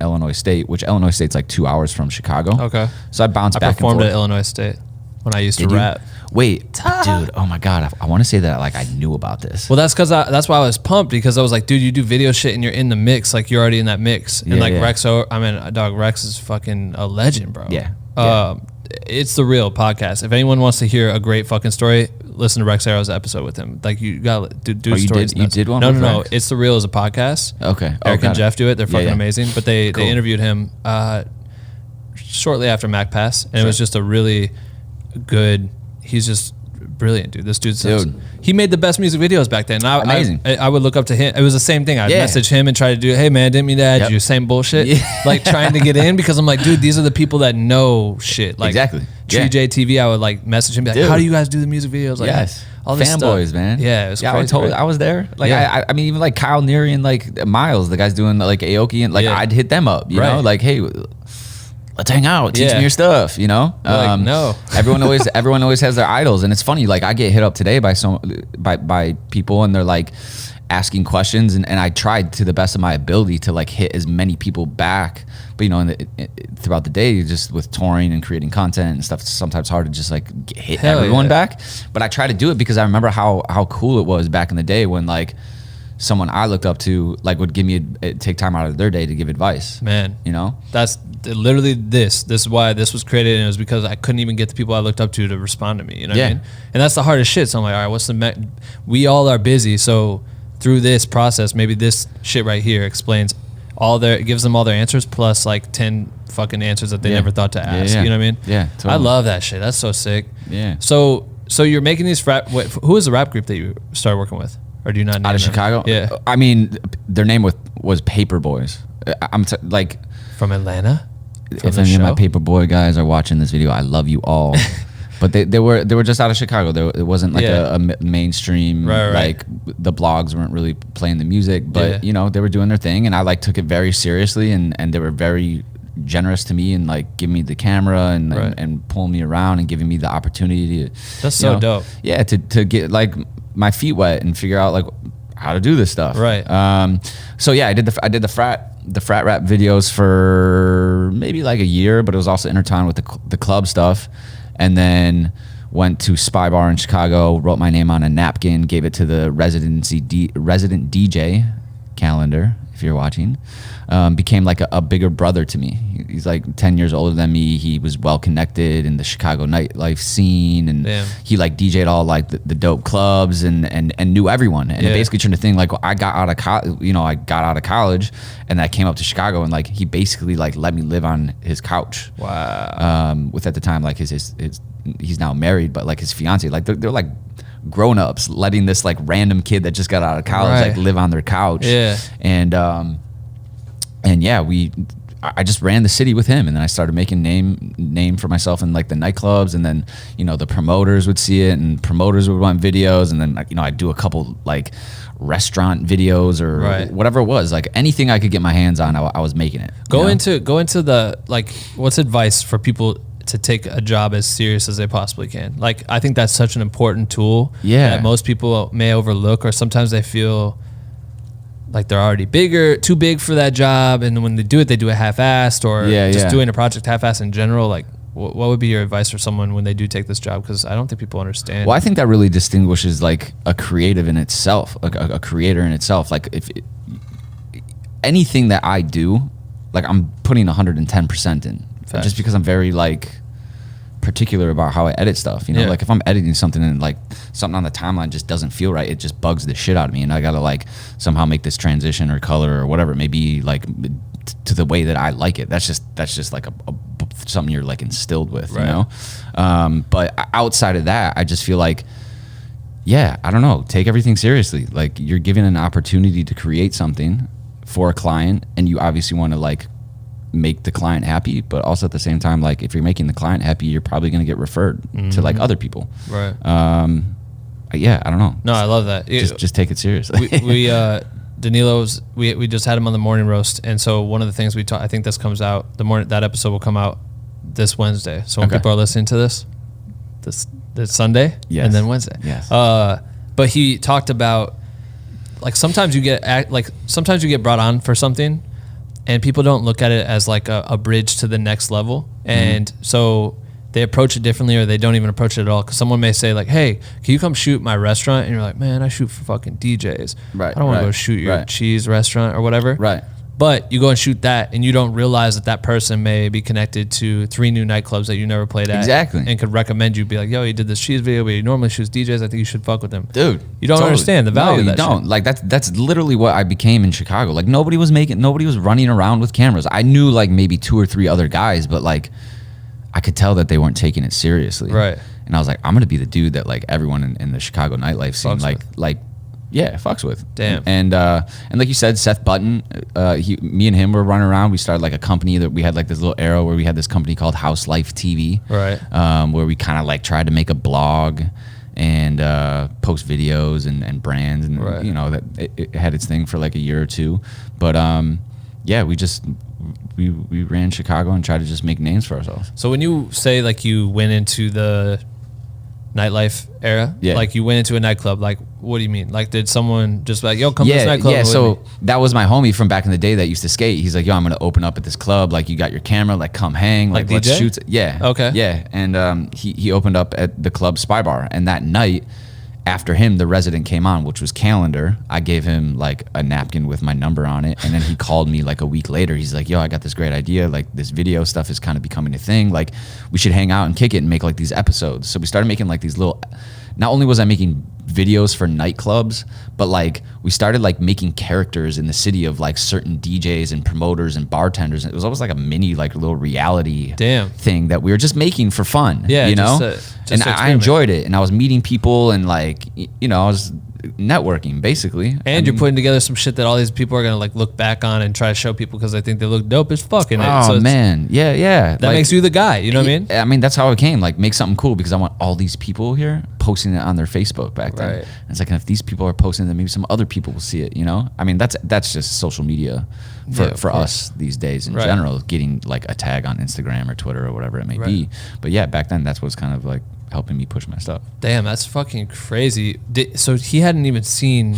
Illinois State, which Illinois State's like 2 hours from Chicago. Okay. So I bounced back and forth. I performed at Illinois State when I used to rap. Wait, dude, oh my God. I want to say that like I knew about this. Well, that's why I was pumped, because I was like, dude, you do video shit and you're in the mix. Like you're already in that mix. And like Rex is fucking a legend, bro. Yeah. It's the Real podcast. If anyone wants to hear a great fucking story, listen to Rex Arrow's episode with him. Like you got to do stories. You did one? No. It's the Real as a podcast. Okay. Eric and Jeff do it. They're fucking amazing. But they interviewed him shortly after Mac passed, and it was just a really good. He's just brilliant, dude. This dude's he made the best music videos back then. Amazing. I would look up to him. It was the same thing. I'd message him and try to do, hey man, didn't mean to add you. Same bullshit. Like trying to get in, because I'm like, dude, these are the people that know shit. Like exactly. TJTV, I would like message him, be like, how do you guys do the music videos? Like, all this fanboys, stuff. man. Yeah, it was crazy. I was there. Like I mean, even like Kyle Neary and like Miles, the guys doing like Aoki, and like I'd hit them up, you know, like, hey, let's hang out, teach me your stuff, you know? Like, no. everyone always has their idols, and it's funny, like I get hit up today by people, and they're like asking questions, and I tried to the best of my ability to like hit as many people back, but you know, throughout the day, just with touring and creating content and stuff, it's sometimes hard to just like hit everyone back. But I try to do it because I remember how cool it was back in the day when like someone I looked up to like would give me take time out of their day to give advice. Man, you know, that's literally this is why this was created, and it was because I couldn't even get the people I looked up to respond to me, you know what I mean? And that's the hardest shit. So I'm like, all right, what's we all are busy, so through this process, maybe this shit right here explains gives them all their answers, plus like 10 fucking answers that they never thought to ask. You know what I mean? Yeah, totally. I love that shit. That's so sick. Yeah. So you're making these who is the rap group that you started working with? Or do you not name out of them? Chicago? Yeah. I mean, their name was Paper Boys. I'm like from Atlanta. If any of my Paper Boy guys are watching this video, I love you all. But they were just out of Chicago. It wasn't like a mainstream like the blogs weren't really playing the music, but you know, they were doing their thing, and I like took it very seriously, and they were very generous to me and like giving me the camera and pulling me around and giving me the opportunity to. That's so dope. Yeah, to get like my feet wet and figure out like how to do this stuff. Right. So yeah, I did the frat rap videos for maybe like a year, but it was also intertwined with the club stuff, and then went to Spy Bar in Chicago, wrote my name on a napkin, gave it to the resident DJ calendar, if you're watching. Became like a bigger brother to me. He's like 10 years older than me. He was well connected in the Chicago nightlife scene, and he like DJ'd all like the dope clubs and knew everyone. And it basically turned to thing like I got out of college, and I came up to Chicago, and like he basically like let me live on his couch. Wow. With at the time like his he's now married, but like his fiance, like they're like grown-ups letting this like random kid that just got out of college like live on their couch. Yeah. And yeah, I just ran the city with him, and then I started making name for myself in like the nightclubs, and then you know the promoters would see it, and promoters would want videos, and then you know I'd do a couple like restaurant videos or whatever it was, like anything I could get my hands on, I was making it. Go into the like, what's advice for people to take a job as serious as they possibly can. Like, I think that's such an important tool that most people may overlook, or sometimes they feel like they're already too big for that job, and when they do it half-assed, or just doing a project half-assed in general. Like, what would be your advice for someone when they do take this job? Because I don't think people understand. Well, I think that really distinguishes like a creative in itself, like a creator in itself. Like if anything that I do, like I'm putting 110% in. Facts. Just because I'm very like particular about how I edit stuff, you know, like if I'm editing something and like something on the timeline just doesn't feel right, it just bugs the shit out of me, and I gotta like somehow make this transition or color or whatever it may be like to the way that I like it. That's just like a something you're like instilled with, you know. But outside of that, I just feel like, I don't know, take everything seriously. Like you're given an opportunity to create something for a client, and you obviously want to like make the client happy, but also at the same time, like if you're making the client happy, you're probably going to get referred to like other people. Right. I don't know. No, I love that. Just take it seriously. Danilo's, we just had him on the morning roast, and so one of the things I think this comes out, that episode will come out this Wednesday. So when people are listening to this Sunday, and then Wednesday. Yes. But he talked about like sometimes you get brought on for something, and people don't look at it as like a bridge to the next level. And so they approach it differently, or they don't even approach it at all. Because someone may say like, hey, can you come shoot my restaurant? And you're like, man, I shoot for fucking DJs. Right. I don't want to go shoot your cheese restaurant or whatever. Right. But you go and shoot that, and you don't realize that person may be connected to 3 new nightclubs that you never played at. Exactly. And could recommend you, be like, yo, he did this cheese video, but he normally shoots DJs. I think you should fuck with him. Dude. You don't understand the value of that shit. No, you don't. Shit. Like that's literally what I became in Chicago. Like nobody was running around with cameras. I knew like maybe 2 or 3 other guys, but like I could tell that they weren't taking it seriously. Right. And I was like, I'm going to be the dude that like everyone in the Chicago nightlife scene fucks with. Damn. And like you said, Seth Button, me and him were running around. We started like a company that we had like this little arrow where we had this company called House Life TV. Right. Where we kind of like tried to make a blog and post videos and brands, and you know, that it had its thing for like a year or 2. But we ran Chicago and tried to just make names for ourselves. So when you say like you went into the nightlife era, like you went into a nightclub, like what do you mean? Like did someone just like, yo, come to this nightclub? Yeah, so that was my homie from back in the day that used to skate. He's like, yo, I'm gonna open up at this club, like you got your camera, like come hang, like let's shoot. Yeah. Okay. Yeah. And he opened up at the club Spy Bar, and that night after him, the resident came on, which was Calendar. I gave him like a napkin with my number on it, and then he called me like a week later. He's like, yo, I got this great idea. Like this video stuff is kind of becoming a thing. Like we should hang out and kick it and make like these episodes. So we started making like these little, not only was I making videos for nightclubs, but like we started like making characters in the city of like certain DJs and promoters and bartenders. It was almost like a mini like little reality thing that we were just making for fun. Yeah, you know? And I enjoyed it, and I was meeting people, and like, you know, I was networking basically. And you're putting together some shit that all these people are gonna like look back on and try to show people because they think they look dope as fuck in it. Oh so man, yeah. That makes you the guy. You know what I mean? I mean, that's how it came. Like, make something cool because I want all these people here posting it on their Facebook back then. Right. And it's like, if these people are posting it, maybe some other people will see it. You know? I mean, that's just social media for us these days in general. Getting like a tag on Instagram or Twitter or whatever it may be. But yeah, back then that's what's kind of like helping me push my stuff. Damn, that's fucking crazy. So he hadn't even seen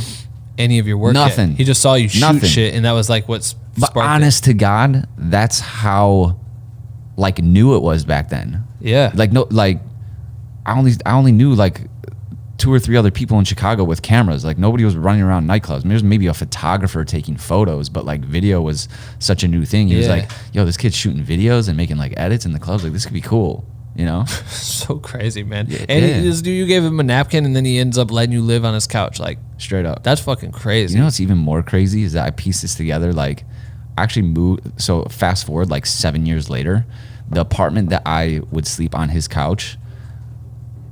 any of your work Nothing. Yet. He just saw you shoot shit, and that was like what's sparked But honest to God, that's how like new it was back then. Yeah. Like no, like I only knew like 2 or 3 other people in Chicago with cameras. Like nobody was running around nightclubs. There's maybe a photographer taking photos, but like video was such a new thing. He was like, yo, this kid's shooting videos and making like edits in the clubs. Like this could be cool. You know? So crazy, man. Yeah, and you gave him a napkin, and then he ends up letting you live on his couch, like straight up. That's fucking crazy. You know what's even more crazy is that I pieced this together. Like, I actually moved. So fast forward like 7 years later, the apartment that I would sleep on his couch,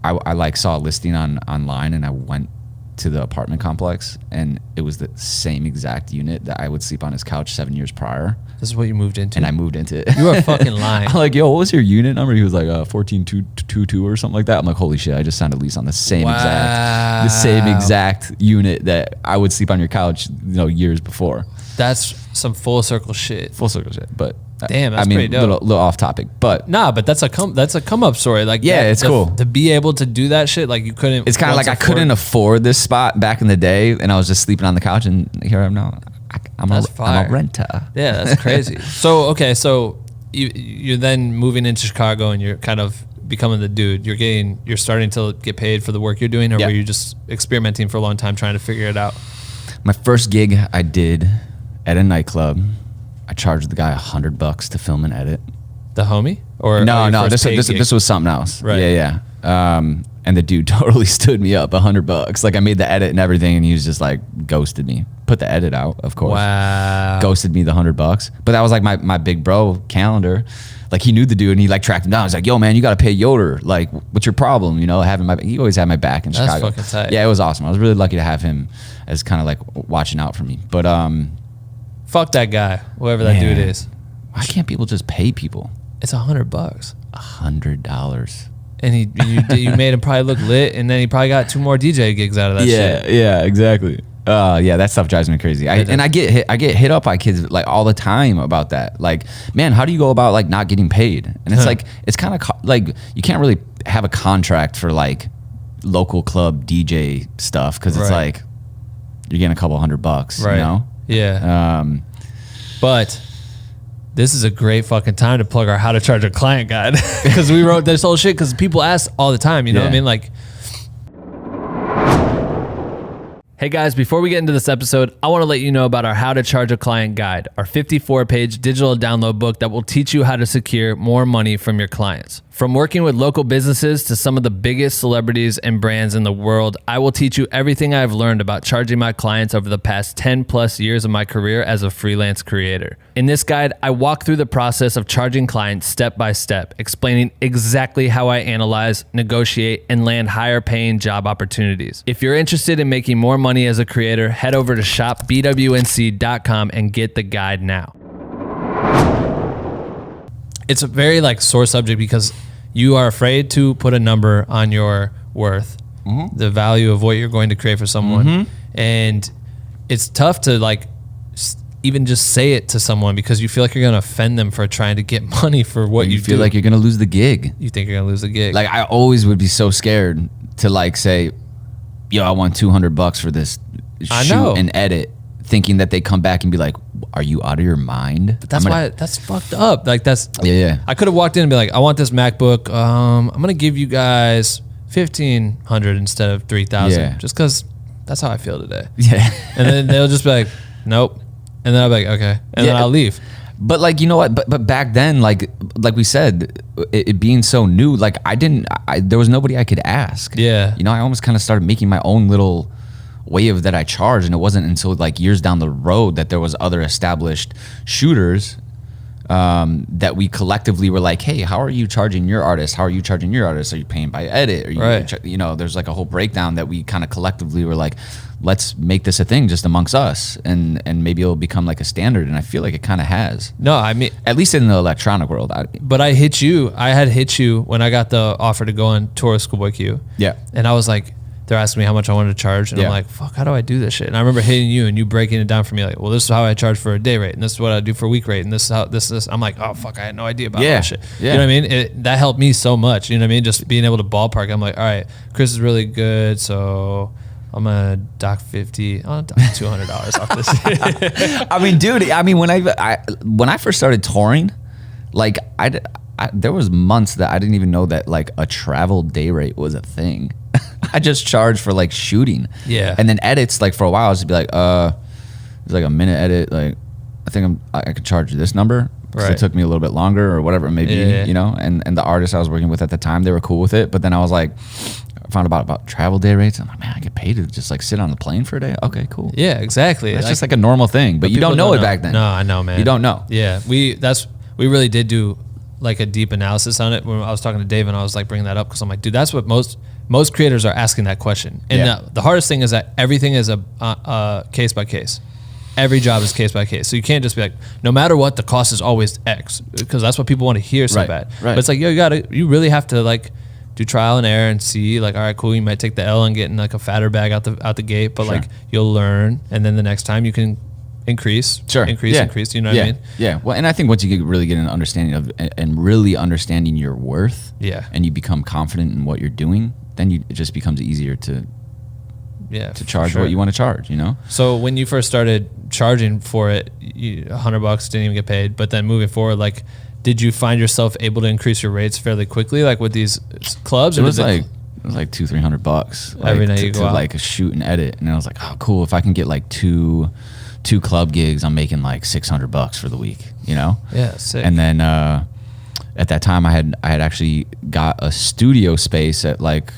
I like saw a listing online, and I went to the apartment complex, and it was the same exact unit that I would sleep on his couch 7 years prior. This is what you moved into? And I moved into it. You are fucking lying. I'm like, yo, what was your unit number? He was like 14222 or something like that. I'm like, holy shit, I just signed a lease on the same exact unit that I would sleep on your couch, you know, years before. That's some full circle shit. Full circle shit. But Damn, that's pretty dope. Little off topic, but nah, but that's a come up story. Like, yeah, it's cool to be able to do that shit. Like, you couldn't. It's kind of like I couldn't afford this spot back in the day, and I was just sleeping on the couch, and here I am now. I'm a renter. Yeah, that's crazy. So you're then moving into Chicago, and you're kind of becoming the dude. You're starting to get paid for the work you're doing, or were you just experimenting for a long time trying to figure it out? My first gig I did at a nightclub. I charged the guy $100 to film and edit. The homie? Or no, this was something else. Right. Yeah. And the dude totally stood me up $100. Like, I made the edit and everything, and he was just like ghosted me. Put the edit out, of course. Wow. Ghosted me the $100. But that was like my big bro calendar. Like, he knew the dude, and he like tracked him down. He's like, "Yo, man, you got to pay Yoder. Like, what's your problem? You know, he always had my back in Chicago." That's fucking tight. Yeah, it was awesome. I was really lucky to have him as kind of like watching out for me. But fuck that guy, whoever that dude is. Why can't people just pay people? It's $100. $100. And you made him probably look lit, and then he probably got 2 more DJ gigs out of that shit. Yeah, exactly. That stuff drives me crazy. I get hit up by kids like all the time about that. Like, man, how do you go about like not getting paid? And it's like, it's kind of like you can't really have a contract for like local club DJ stuff, because it's like you're getting a couple $100, you know? Yeah. But this is a great fucking time to plug our How to Charge a Client guide, because we wrote this whole shit because people ask all the time, you know what I mean? Like, hey guys, before we get into this episode, I want to let you know about our How to Charge a Client guide, our 54-page digital download book that will teach you how to secure more money from your clients. From working with local businesses to some of the biggest celebrities and brands in the world, I will teach you everything I've learned about charging my clients over the past 10 plus years of my career as a freelance creator. In this guide, I walk through the process of charging clients step by step, explaining exactly how I analyze, negotiate, and land higher paying job opportunities. If you're interested in making more money as a creator, head over to shopbwnc.com and get the guide now. It's a very like sore subject because you are afraid to put a number on your worth, the value of what you're going to create for someone. And it's tough to like even just say it to someone because you feel like you're going to offend them for trying to get money for what you feel like you're going to lose the gig. You think you're going to lose the gig. Like, I always would be so scared to like say, yo, I want $200 for this shoot and edit, thinking that they come back and be like, are you out of your mind? But that's fucked up. Like, that's I could have walked in and be like, I want this MacBook. I'm gonna give you guys $1,500 instead of $3,000, just because that's how I feel today. Yeah, and then they'll just be like, nope, and then I'll be like, okay, and then I'll leave. But like, you know what? But back then, like we said, it being so new, like there was nobody I could ask. Yeah, you know, I almost kind of started making my own little way of that I charge, and it wasn't until like years down the road that there was other established shooters that we collectively were like, hey, how are you charging your artists? How are you charging your artists? Are you paying by edit? Are you, you know, there's like a whole breakdown that we kind of collectively were like, let's make this a thing just amongst us, and maybe it'll become like a standard. And I feel like it kind of has. No, I mean, at least in the electronic world. But I had hit you when I got the offer to go on tour with Schoolboy Q. Yeah. And I was like, they're asking me how much I wanted to charge, and I'm like, fuck, how do I do this shit? And I remember hitting you and you breaking it down for me, like, well, this is how I charge for a day rate, and this is what I do for a week rate, and this is how this. I'm like, oh fuck, I had no idea about that shit. You know what I mean? That helped me so much. You know what I mean? Just being able to ballpark. I'm like, all right, Chris is really good, so I'm gonna dock $50, I'll dock $200 off this shit. I mean, dude. I mean, when I first started touring, like there was months that I didn't even know that like a travel day rate was a thing. I just charged for like shooting. Yeah. And then edits, like for a while, I was just be like, it's like a minute edit. Like, I think I could charge this number. Right. It took me a little bit longer or whatever it may be, you know? And the artists I was working with at the time, they were cool with it. But then I was like, I found about travel day rates. I'm like, man, I get paid to just like sit on the plane for a day. Okay, cool. Yeah, exactly. That's just like a normal thing, but you don't know it back then. No, I know, man. You don't know. Yeah. We really did do like a deep analysis on it when I was talking to Dave, and I was like bringing that up because I'm like, dude, that's what most creators are asking that question. And the hardest thing is that everything is a case by case. Every job is case by case. So you can't just be like, no matter what, the cost is always X, because that's what people want to hear so bad. Right. But it's like, yo, you really have to like do trial and error and see like, all right, cool, you might take the L and get in like a fatter bag out the gate, but like you'll learn, and then the next time you can increase. Increase. You know what I mean? Yeah. Well, and I think once you really get an understanding of and really understanding your worth, and you become confident in what you're doing, then it just becomes easier to charge what you want to charge. You know. So when you first started charging for it, $100 didn't even get paid. But then moving forward, like, did you find yourself able to increase your rates fairly quickly, like with these clubs? It was like $200-300 every night you go out? Like shoot and edit, and I was like, oh, cool. If I can get like two club gigs, I'm making like $600 for the week. You know? Yeah, sick. And then at that time, I had actually got a studio space at like,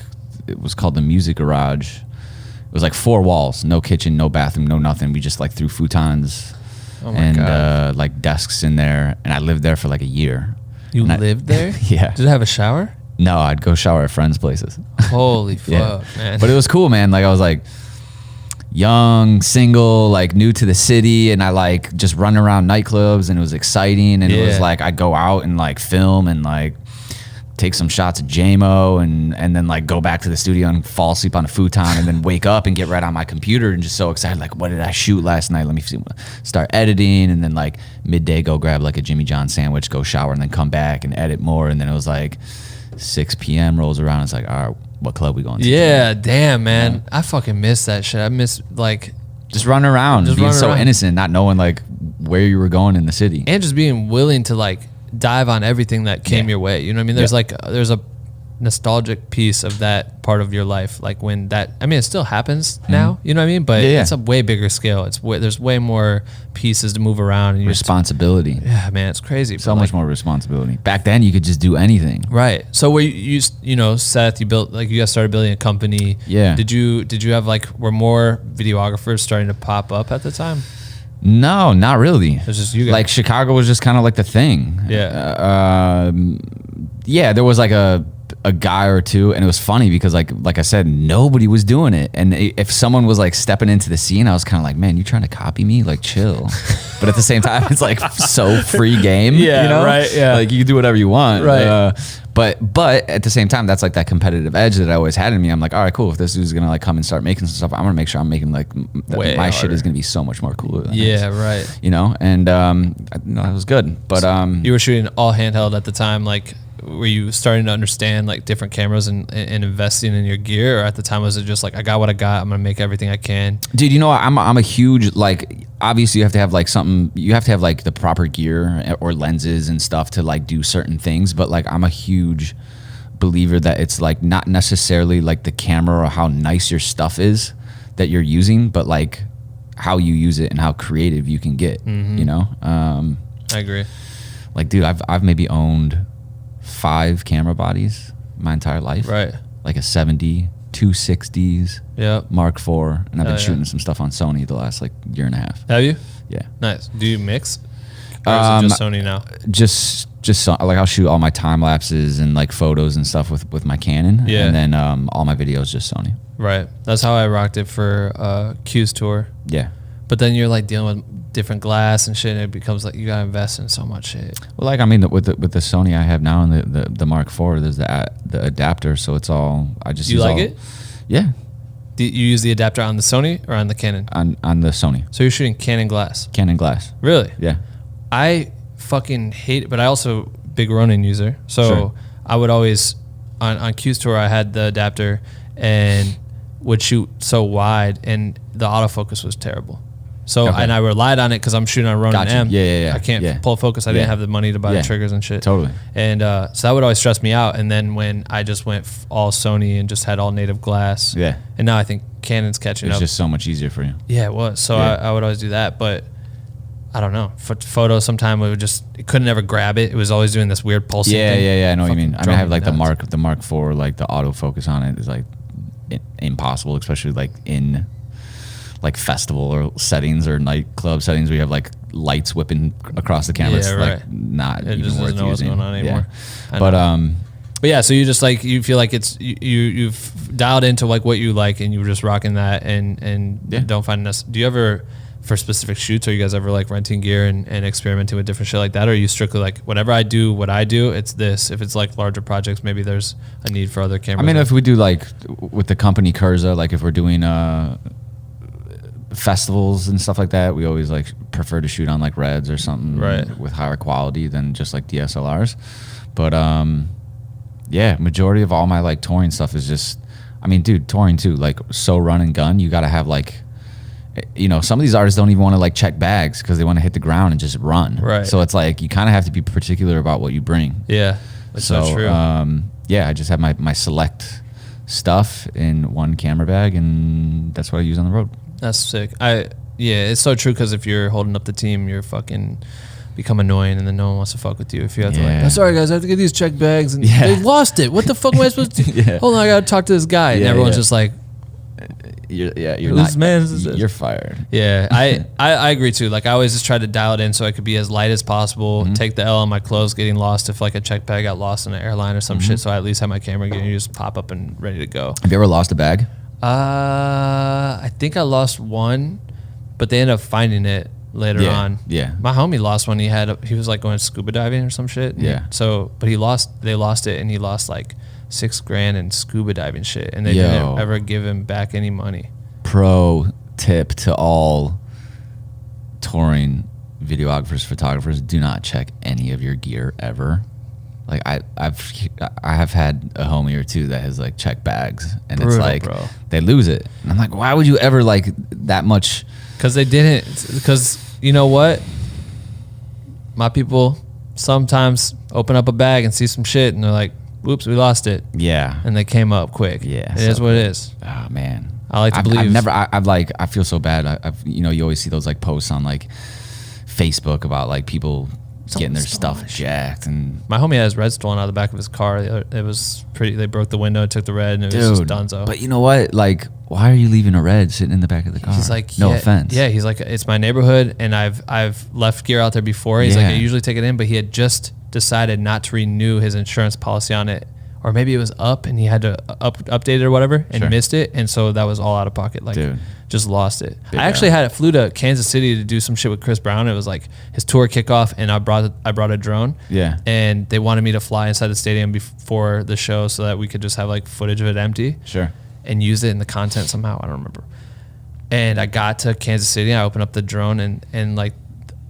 it was called the Music Garage. It was like 4 walls, no kitchen, no bathroom, no nothing. We just like threw futons and like desks in there, and I lived there for like a year. You lived there? Yeah. Did it have a shower? No, I'd go shower at friends' places. Holy fuck, man. But it was cool, man. Like I was like young, single, like new to the city, and I like just run around nightclubs, and it was exciting, and it was like I'd go out and like film and like take some shots of JMO and then like go back to the studio and fall asleep on a futon and then wake up and get right on my computer and just so excited, like, what did I shoot last night? Let me see, start editing, and then like midday go grab like a Jimmy John sandwich, go shower, and then come back and edit more. And then it was like 6 p.m. rolls around. It's like, all right, what club we going to? Yeah, damn, man. Yeah. I fucking miss that shit. I miss like just running around, just being so innocent, not knowing like where you were going in the city, and just being willing to like dive on everything that came your way. You know what I mean? There's like there's a nostalgic piece of that part of your life, like when that, I mean, it still happens now, you know what I mean? But it's a way bigger scale. There's way more pieces to move around, and responsibility. Yeah, man, it's crazy. So much more responsibility. Back then you could just do anything. Right. So where you know, Seth, you built, like, you guys started building a company. Yeah. Did you have like, were more videographers starting to pop up at the time? No, not really. It was just you guys. Like Chicago was just kind of like the thing. Yeah. Yeah, there was like a guy or two, and it was funny because like I said, nobody was doing it, and if someone was like stepping into the scene, I was kind of like, man, you trying to copy me? Like, chill. But at the same time, it's like so free game. Yeah, you know? right. Yeah, like you can do whatever you want. Right. But at the same time, that's like that competitive edge that I always had in me. I'm like, all right, cool. If this dude's gonna like come and start making some stuff, I'm gonna make sure I'm making like my shit is gonna be so much more cooler than his, right. You know, and that was good. But you were shooting all handheld at the time, like. Were you starting to understand like different cameras and investing in your gear, or at the time was it just like, I got what I got, I'm gonna make everything I can? Dude, you know what? I'm a huge, like, obviously you have to have like something, you have to have like the proper gear or lenses and stuff to like do certain things, but like I'm a huge believer that it's like not necessarily like the camera or how nice your stuff is that you're using, but like how you use it and how creative you can get. You know? I agree. Like, dude, I've maybe owned 5 camera bodies my entire life. Right. Like a 70, 260s, Mark IV, and I've been shooting some stuff on Sony the last like year and a half. Have you? Yeah. Nice. Do you mix? Or is it just Sony now? Just like I'll shoot all my time lapses and like photos and stuff with my Canon. Yeah. And then all my videos just Sony. Right. That's how I rocked it for Q's tour. Yeah. But then you're like dealing with different glass and shit, and it becomes like you gotta invest in so much shit. Well, like I mean, with the Sony I have now and the Mark IV, there's the adapter, so it's all I just. Do you like it? Yeah. Do you use the adapter on the Sony or on the Canon? On the Sony. So you're shooting Canon glass. Canon glass. Really? Yeah. I fucking hate it, but I also big Ronin user, so I would always on Q's tour I had the adapter and would shoot so wide, and the autofocus was terrible. So and I relied on it because I'm shooting on Ronin M. Yeah. I can't pull focus. I didn't have the money to buy the triggers and shit. Totally. And so that would always stress me out. And then when I just went all Sony and just had all native glass. Yeah. And now I think Canon's catching up. It's just so much easier for you. Yeah, it was. So I would always do that, but I don't know. For photos, sometimes it couldn't ever grab it. It was always doing this weird pulsing thing. Yeah. I know what you mean. I mean, I have like the Mark IV, like the autofocus on it is like impossible, especially like in like festival or settings or nightclub settings where you have like lights whipping across the camera. It's like not even just worth doesn't know what's using. going on anymore. Yeah. But yeah, so you just like, you feel like it's you've dialed into like what you like, and you're just rocking that, and don't find this. Do you ever, for specific shoots, are you guys ever like renting gear and experimenting with different shit like that, or are you strictly like, whenever I do what I do, it's this? If it's like larger projects, maybe there's a need for other cameras. I mean, if we do like with the company KURSZA, like if we're doing festivals and stuff like that, we always like prefer to shoot on like Reds or something with higher quality than just like DSLRs. But yeah, majority of all my like touring stuff is just, I mean, dude, touring too, like so run and gun, you got to have like, you know, some of these artists don't even want to like check bags because they want to hit the ground and just run. Right. So it's like you kind of have to be particular about what you bring. Yeah. That's so true. Yeah, I just have my select stuff in one camera bag, and that's what I use on the road. That's sick. It's so true, because if you're holding up the team, you're fucking become annoying, and then no one wants to fuck with you if you have to like, oh, sorry guys, I have to get these check bags, and they lost it. What the fuck am I supposed to hold on, I gotta talk to this guy, and everyone's just like, you're fired. Yeah, I agree too. Like I always just try to dial it in so I could be as light as possible, take the L on my clothes getting lost if like a check bag got lost in an airline or some shit, so I at least have my camera getting just pop up and ready to go. Have you ever lost a bag? I think I lost one, but they ended up finding it later on. Yeah. My homie lost one. He was like going scuba diving or some shit. Yeah. So, but they lost it, and he lost like $6,000 in scuba diving shit, and they didn't ever give him back any money. Pro tip to all touring videographers, photographers: do not check any of your gear ever. Like I have had a homie or two that has like checked bags, and it's like they lose it, and I'm like, why would you ever like that much? Because they didn't. Because you know what, my people sometimes open up a bag and see some shit, and they're like, whoops, we lost it. Yeah. And they came up quick. Yeah. It is what it is. Oh man. I like to believe. I feel so bad. You know, you always see those like posts on like Facebook about like people getting their stuff jacked, and my homie had his red stolen out of the back of his car. It was pretty, they broke the window, took the red, and it was just donezo. But you know what? Like, why are you leaving a red sitting in the back of the car? He's like, no offense. Yeah, he's like, it's my neighborhood, and I've left gear out there before. He's like, I usually take it in, but he had just decided not to renew his insurance policy on it, or maybe it was up and he had to update it or whatever, and missed it, and so that was all out of pocket. Like, just lost it. I actually flew to Kansas City to do some shit with Chris Brown. It was like his tour kickoff, and I brought a drone. Yeah. And they wanted me to fly inside the stadium before the show so that we could just have like footage of it empty. Sure. And use it in the content somehow. I don't remember. And I got to Kansas City, I opened up the drone, and like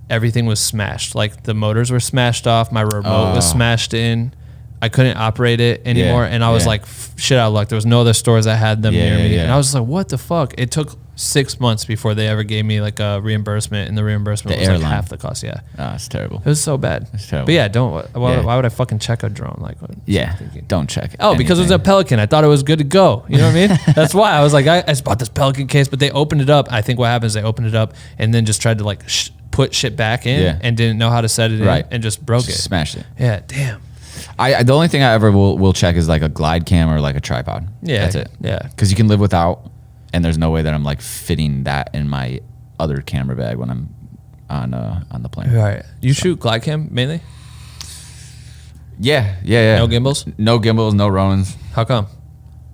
everything was smashed. Like the motors were smashed off, my remote was smashed in. I couldn't operate it anymore, and I was like, shit out of luck. There was no other stores that had them near me, and I was just like, what the fuck? It took 6 months before they ever gave me like a reimbursement, and the reimbursement was like half the cost. Yeah. Oh, it's terrible. It was so bad. It's terrible. But yeah, why would I fucking check a drone? Like, don't check it. Oh, because it was a Pelican. I thought it was good to go. You know what I mean? That's why I was like, I just bought this Pelican case, but they opened it up. I think what happens, they opened it up and then just tried to like put shit back in and didn't know how to set it in and just broke it. Smashed it. Yeah, damn. The only thing I ever will check is like a glide cam or like a tripod. Yeah. That's it. Yeah. Because you can live without, and there's no way that I'm like fitting that in my other camera bag when I'm on the plane. Right. You shoot glide cam mainly? Yeah. No gimbals? No gimbals, no Ronins. How come?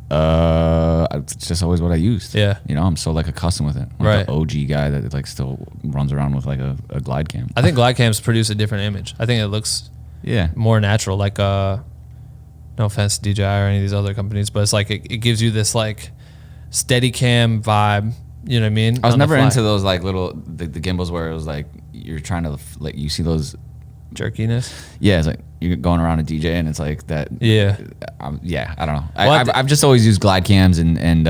It's just always what I used. Yeah. You know, I'm so like accustomed with it. I'm like the OG guy that like still runs around with like a glide cam. I think glide cams produce a different image. I think it looks more natural. Like no offense to DJI or any of these other companies, but it's like it gives you this like steady cam vibe. You know what I mean? I was never into those like little the gimbals where it was like you're trying to like you see those jerkiness. Yeah, it's like you're going around a DJ and it's like that. Yeah, I don't know. I've just always used glide cams and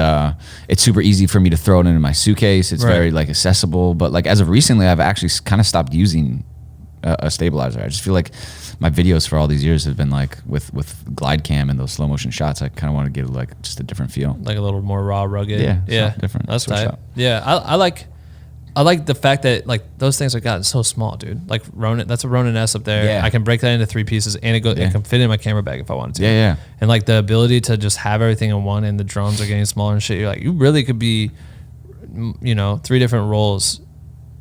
it's super easy for me to throw it into my suitcase. It's very like accessible. But like as of recently, I've actually kind of stopped using a stabilizer. I just feel like my videos for all these years have been like with glide cam and those slow motion shots. I kind of want to give like just a different feel, like a little more raw, rugged. Yeah, different. That's tight. Yeah, I like the fact that like those things are gotten so small, dude. Like Ronin, that's a Ronin S up there. Yeah. I can break that into 3 pieces, and it can fit in my camera bag if I wanted to. Yeah. And like the ability to just have everything in one, and the drones are getting smaller and shit. You're like, you really could be, 3 different roles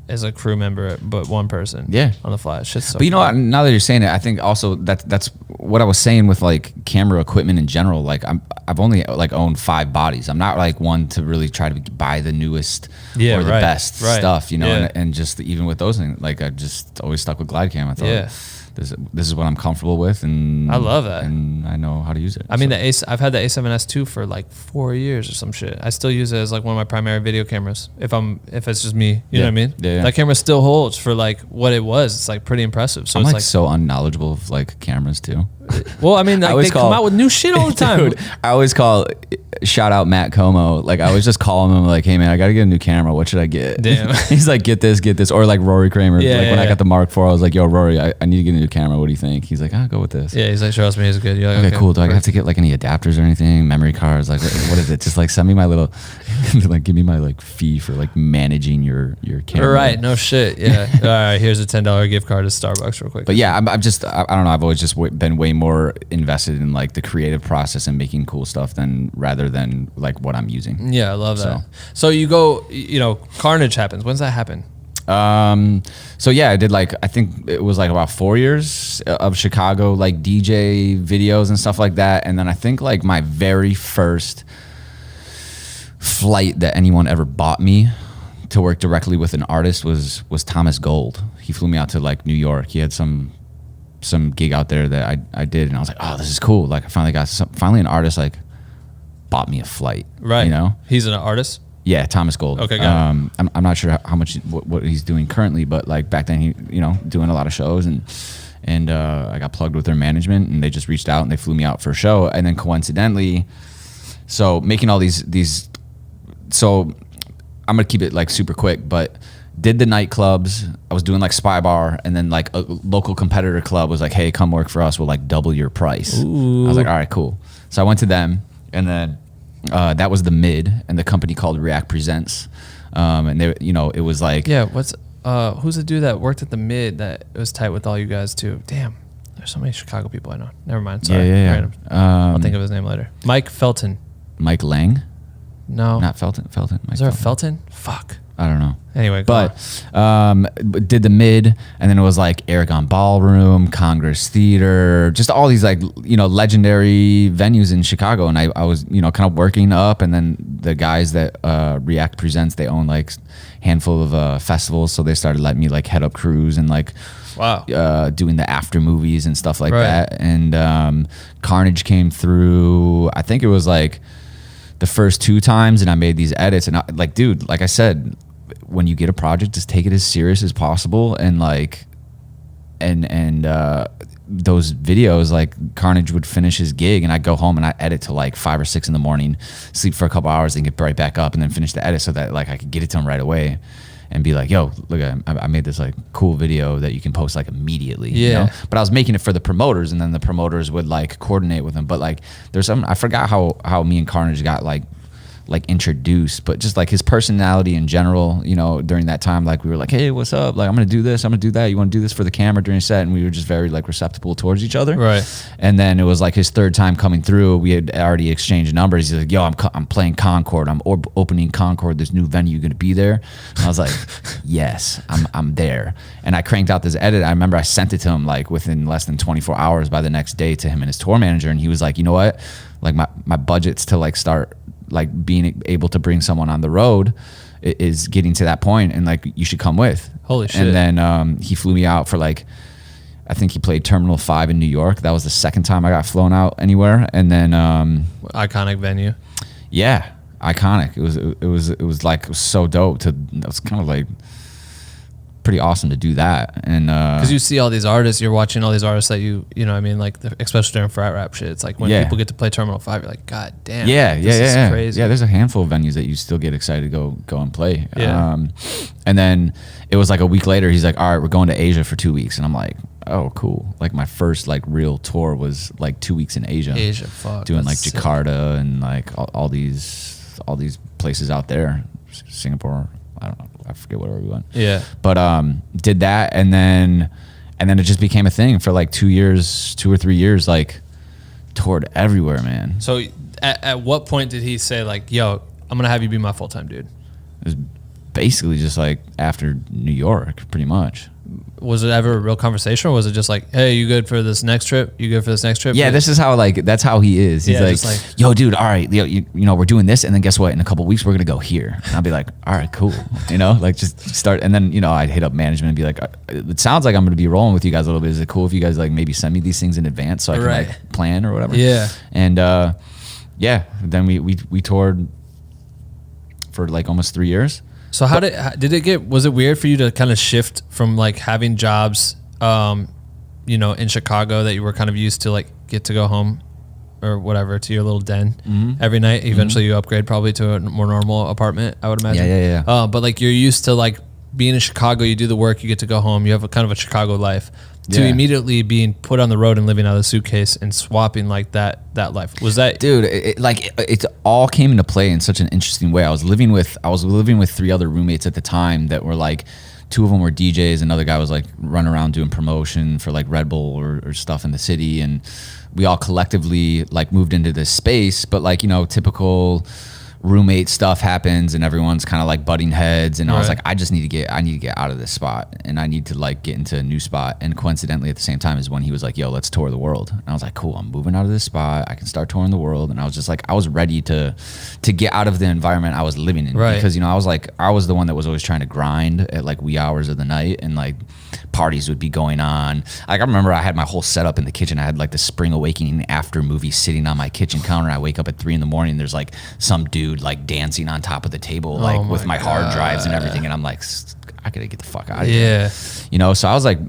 as a crew member, but one person. Yeah. On the fly. Shit's so. But you know what? Now that you're saying it, I think also that's what I was saying with like camera equipment in general. Like I've only like owned 5 bodies. I'm not like one to really try to buy the newest or the best stuff, and just even with those things, like I just always stuck with glide cam. I thought this is what I'm comfortable with, and I love that, and I know how to use it. I mean, I've had the A7S II for like 4 years or some shit. I still use it as like one of my primary video cameras. If it's just me, you know what I mean? Yeah. That camera still holds for like what it was. It's like pretty impressive. So I'm it's like so unknowledgeable of like cameras too. Well, I mean, like, they come out with new shit all the time. Dude, I always call, shout out Matt Como. Like I always just call him like, hey man, I got to get a new camera. What should I get? Damn. He's like, get this. Or like Rory Kramer. When I got the Mark IV, I was like, yo, Rory, I need to get a new camera. What do you think? He's like, I'll go with this. Yeah, he's like, trust me, he's good. You're like, okay, cool. Do I have to get like any adapters or anything? Memory cards? Like, what is it? Just like send me my little, like give me my like fee for like managing your camera. Right. No shit. Yeah. All right. Here's a $10 gift card to Starbucks real quick. But yeah, I'm just, I don't know. I've always just been way more invested in like the creative process and making cool stuff rather than like what I'm using. Yeah, I love that. So you go, Carnage happens. When's that happen? So yeah, I did like, I think it was like about 4 years of Chicago, like DJ videos and stuff like that. And then I think like my very first flight that anyone ever bought me to work directly with an artist was Thomas Gold. He flew me out to like New York. He had some gig out there that I did, and I was like, oh, this is cool. Like I finally an artist like bought me a flight. Right. He's an artist. Yeah, Thomas Gold. Okay, got it. I'm not sure how much what he's doing currently, but like back then he doing a lot of shows, and I got plugged with their management, and they just reached out and they flew me out for a show, and then coincidentally, so making all these, so I'm gonna keep it like super quick, but did the nightclubs. I was doing like Spy Bar, and then like a local competitor club was like, hey, come work for us. We'll like double your price. Ooh. I was like, all right, cool. So I went to them, and then that was the Mid, and the company called React Presents. And they, it was like, yeah, who's the dude that worked at the Mid that was tight with all you guys too? Damn, there's so many Chicago people I know. Never mind. Sorry. Yeah. Random. I'll think of his name later. Mike Felton. Mike Lang? No. Not Felton. Mike is there a Felton? Fuck. I don't know. Anyway, but did the Mid, and then it was like Aragon Ballroom, Congress Theater, just all these like legendary venues in Chicago, and I was kind of working up, and then the guys that React Presents, they own like handful of festivals, so they started letting me like head up crews and like doing the after movies and stuff like that, and Carnage came through. I think it was like the first 2 times, and I made these edits, and dude, like I said, when you get a project, just take it as serious as possible, and like, and those videos, like Carnage would finish his gig, and I'd go home and I'd edit till like 5 or 6 in the morning, sleep for a couple hours, then get right back up, and then finish the edit so that like I could get it to him right away, and be like, yo, look, I made this like cool video that you can post like immediately. Yeah. But I was making it for the promoters, and then the promoters would like coordinate with them. But like, there's some, I forgot how me and Carnage got like introduced, but just like his personality in general, during that time, like we were like, hey, what's up? Like, I'm gonna do this, I'm gonna do that. You want to do this for the camera during a set? And we were just very like receptive towards each other. Right. And then it was like his 3rd time coming through. We had already exchanged numbers. He's like, yo, I'm playing Concord. I'm opening Concord, this new venue. You gonna be there? And I was like, yes, I'm there. And I cranked out this edit. I remember I sent it to him like within less than 24 hours by the next day to him and his tour manager. And he was like, you know what? Like my budget's to like start like being able to bring someone on the road is getting to that point, and like you should come with. Holy shit. And then he flew me out for like, I think he played Terminal 5 in New York. That was the 2nd time I got flown out anywhere. And then iconic venue. Yeah, iconic. It was like, it was so dope it was kind of like pretty awesome to do that. And because you see all these artists, you're watching all these artists that you know what I mean, like especially during frat rap shit, it's like when people get to play Terminal 5, you're like, god damn, this is crazy. Yeah, there's a handful of venues that you still get excited to go and play. Yeah. And then it was like a week later, he's like, all right, we're going to Asia for 2 weeks, and I'm like, oh cool. Like my first like real tour was like 2 weeks in Asia, fuck, doing like Jakarta and like all these places out there, Singapore, I don't know, I forget where we went. Yeah. But did that, and then it just became a thing for like 2 or 3 years, like toured everywhere, man. So at what point did he say like, yo, I'm gonna have you be my full-time dude? It was basically just like after New York, pretty much. Was it ever a real conversation, or was it just like, hey, you good for this next trip? You good for this next trip? Yeah, this is how that's how he is. He's just like, yo, dude, all right, you know, we're doing this, and then guess what? In a couple of weeks, we're gonna go here. And I'll be like, all right, cool. You know, like just start, and then I'd hit up management and be like, it sounds like I'm gonna be rolling with you guys a little bit. Is it cool if you guys like maybe send me these things in advance so I can like plan or whatever? Yeah. And then we toured for like almost 3 years. So was it weird for you to kind of shift from like having jobs, in Chicago that you were kind of used to, like get to go home or whatever to your little den every night? Eventually you upgrade probably to a more normal apartment, I would imagine. Yeah. But like you're used to like being in Chicago, you do the work, you get to go home, you have a kind of a Chicago life. To immediately being put on the road and living out of the suitcase and swapping like that life. Was that, dude? It all came into play in such an interesting way. I was living with 3 other roommates at the time that were like, 2 of them were DJs, another guy was like running around doing promotion for like Red Bull or stuff in the city, and we all collectively like moved into this space. But like typical roommate stuff happens and everyone's kind of like butting heads, and I was like, I need to get out of this spot, and I need to like get into a new spot. And coincidentally at the same time is when he was like, yo, let's tour the world. And I was like, cool, I'm moving out of this spot, I can start touring the world. And I was just like, I was ready to get out of the environment I was living in, because I was the one that was always trying to grind at like wee hours of the night, and like parties would be going on. Like I remember I had my whole setup in the kitchen. I had like the Spring Awakening after movie sitting on my kitchen counter. I wake up at 3 a.m. There's like some dude like dancing on top of the table, like with my hard drives and everything. And I'm like, I gotta get the fuck out of here. So I was like,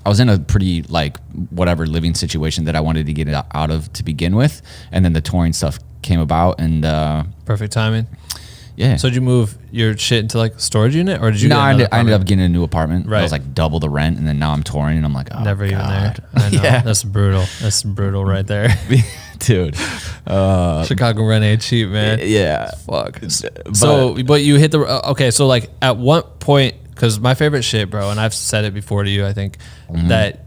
I was in a pretty like whatever living situation that I wanted to get out of to begin with. And then the touring stuff came about, and perfect timing. Yeah. So did you move your shit into like a storage unit, or did you? No, I ended up getting a new apartment. Right. It was like double the rent, and then now I'm touring, and I'm like, oh, never God. even there. I know. Yeah. That's brutal. That's brutal right there, dude. Chicago rent ain't cheap, man. Yeah. Fuck. But you hit the okay. So like, at what point? Because my favorite shit, bro, and I've said it before to you, I think that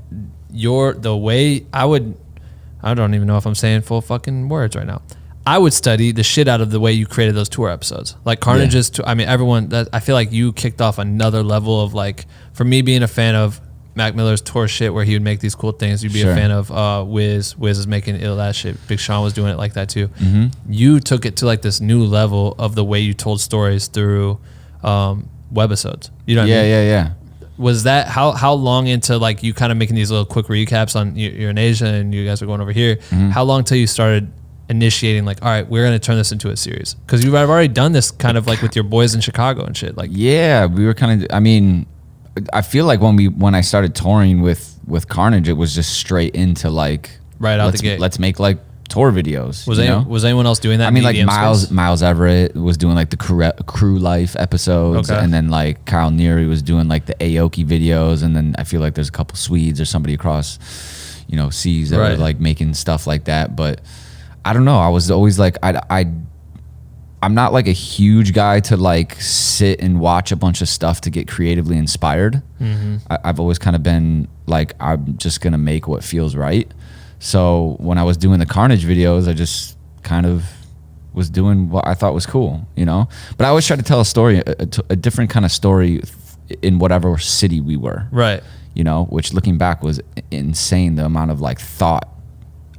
the way I don't even know if I'm saying full fucking words right now. I would study the shit out of the way you created those tour episodes. Like Carnage's, I mean, everyone, I feel like you kicked off another level of like, for me being a fan of Mac Miller's tour shit where he would make these cool things, you'd be a fan of Wiz. Wiz is making ill ass shit. Big Sean was doing it like that too. You took it to like this new level of the way you told stories through webisodes. You know what I mean? Yeah. Was that, how long into like you kind of making these little quick recaps on, you're in Asia and you guys are going over here. How long till you started initiating like, all right, we're going to turn this into a series? Because you've already done this kind of like with your boys in Chicago and shit. Like, yeah, we were kind of, I mean, I feel like when I started touring with Carnage, it was just straight into like, right out the gate, let's make like tour videos. Was anyone else doing that? I mean, like Miles Everett was doing like the crew life episodes, and then like Kyle Neary was doing like the Aoki videos, and then I feel like there's a couple Swedes or somebody across, seas that were like making stuff like that. But I don't know. I was always like, I'm not like a huge guy to like sit and watch a bunch of stuff to get creatively inspired. I've always kind of been like, I'm just gonna make what feels right. So when I was doing the Carnage videos, I just kind of was doing what I thought was cool, But I always try to tell a story, a different kind of story in whatever city we were. Right. Which looking back was insane, the amount of like thought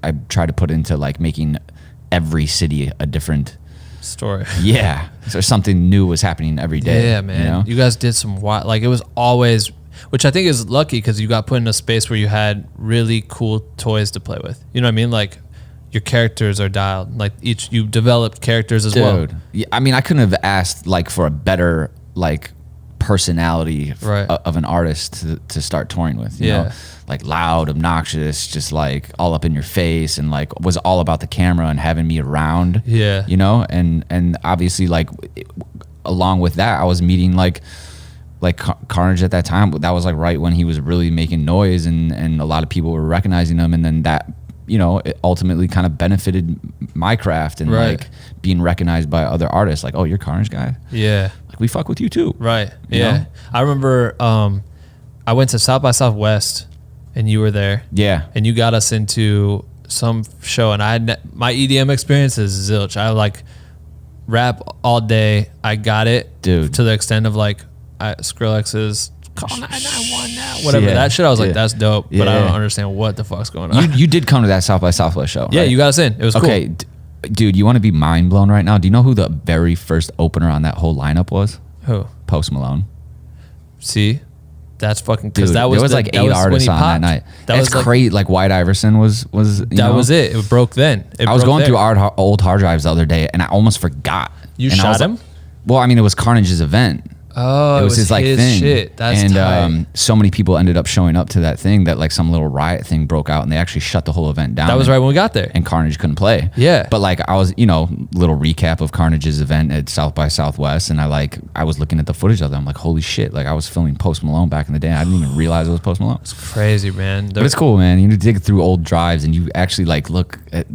I tried to put into like making every city a different story. Yeah. So something new was happening every day. Yeah, man. You guys did some wild, like it was always, which I think is lucky because you got put in a space where you had really cool toys to play with. You know what I mean? Like your characters are dialed. Like you developed characters as well. Yeah, I mean, I couldn't have asked like for a better like personality of an artist to start touring with. You know? Like loud, obnoxious, just like all up in your face, and like was all about the camera and having me around. Yeah. And obviously like along with that, I was meeting like Carnage at that time. That was like right when he was really making noise, and a lot of people were recognizing him, and then that it ultimately kind of benefited my craft and like being recognized by other artists. Like, oh, you're Carnage guy. Yeah. Like we fuck with you too. Right. You know? I remember I went to South by Southwest and you were there. Yeah. And you got us into some show, and I had my EDM experience is zilch. I like rap all day. I got it, dude, to the extent of like Skrillex's call 991 now. whatever Yeah. that shit. I was like, Yeah. that's dope, Yeah, but I don't yeah. understand what the fuck's going on. You did come to that South by Southwest show, Yeah, right? you got us in. It was Okay, cool. dude, you want to be mind blown right now? Do you know who the very first opener on that whole lineup was? Who? Post Malone. See, that's fucking Dude, because that was there was like that 8 was when artists he on that popped. night. That That's was like, great. Like White Iverson was. that was it. It broke then. I was going through our old hard drives the other day, and I almost forgot. You And I shot was him? like- well, I mean, it was Carnage's event. Oh, It was his like thing. shit. That's and tight. so many people ended up showing up to that thing that like some little riot thing broke out, and they actually shut the whole event down. That was right when we got there. And Carnage couldn't play. Yeah. But like I was, little recap of Carnage's event at South by Southwest, and I was looking at the footage of them. I'm like, holy shit! Like I was filming Post Malone back in the day. I didn't even realize it was Post Malone. It's crazy, man. But it's cool, man. You dig through old drives, and you actually like look at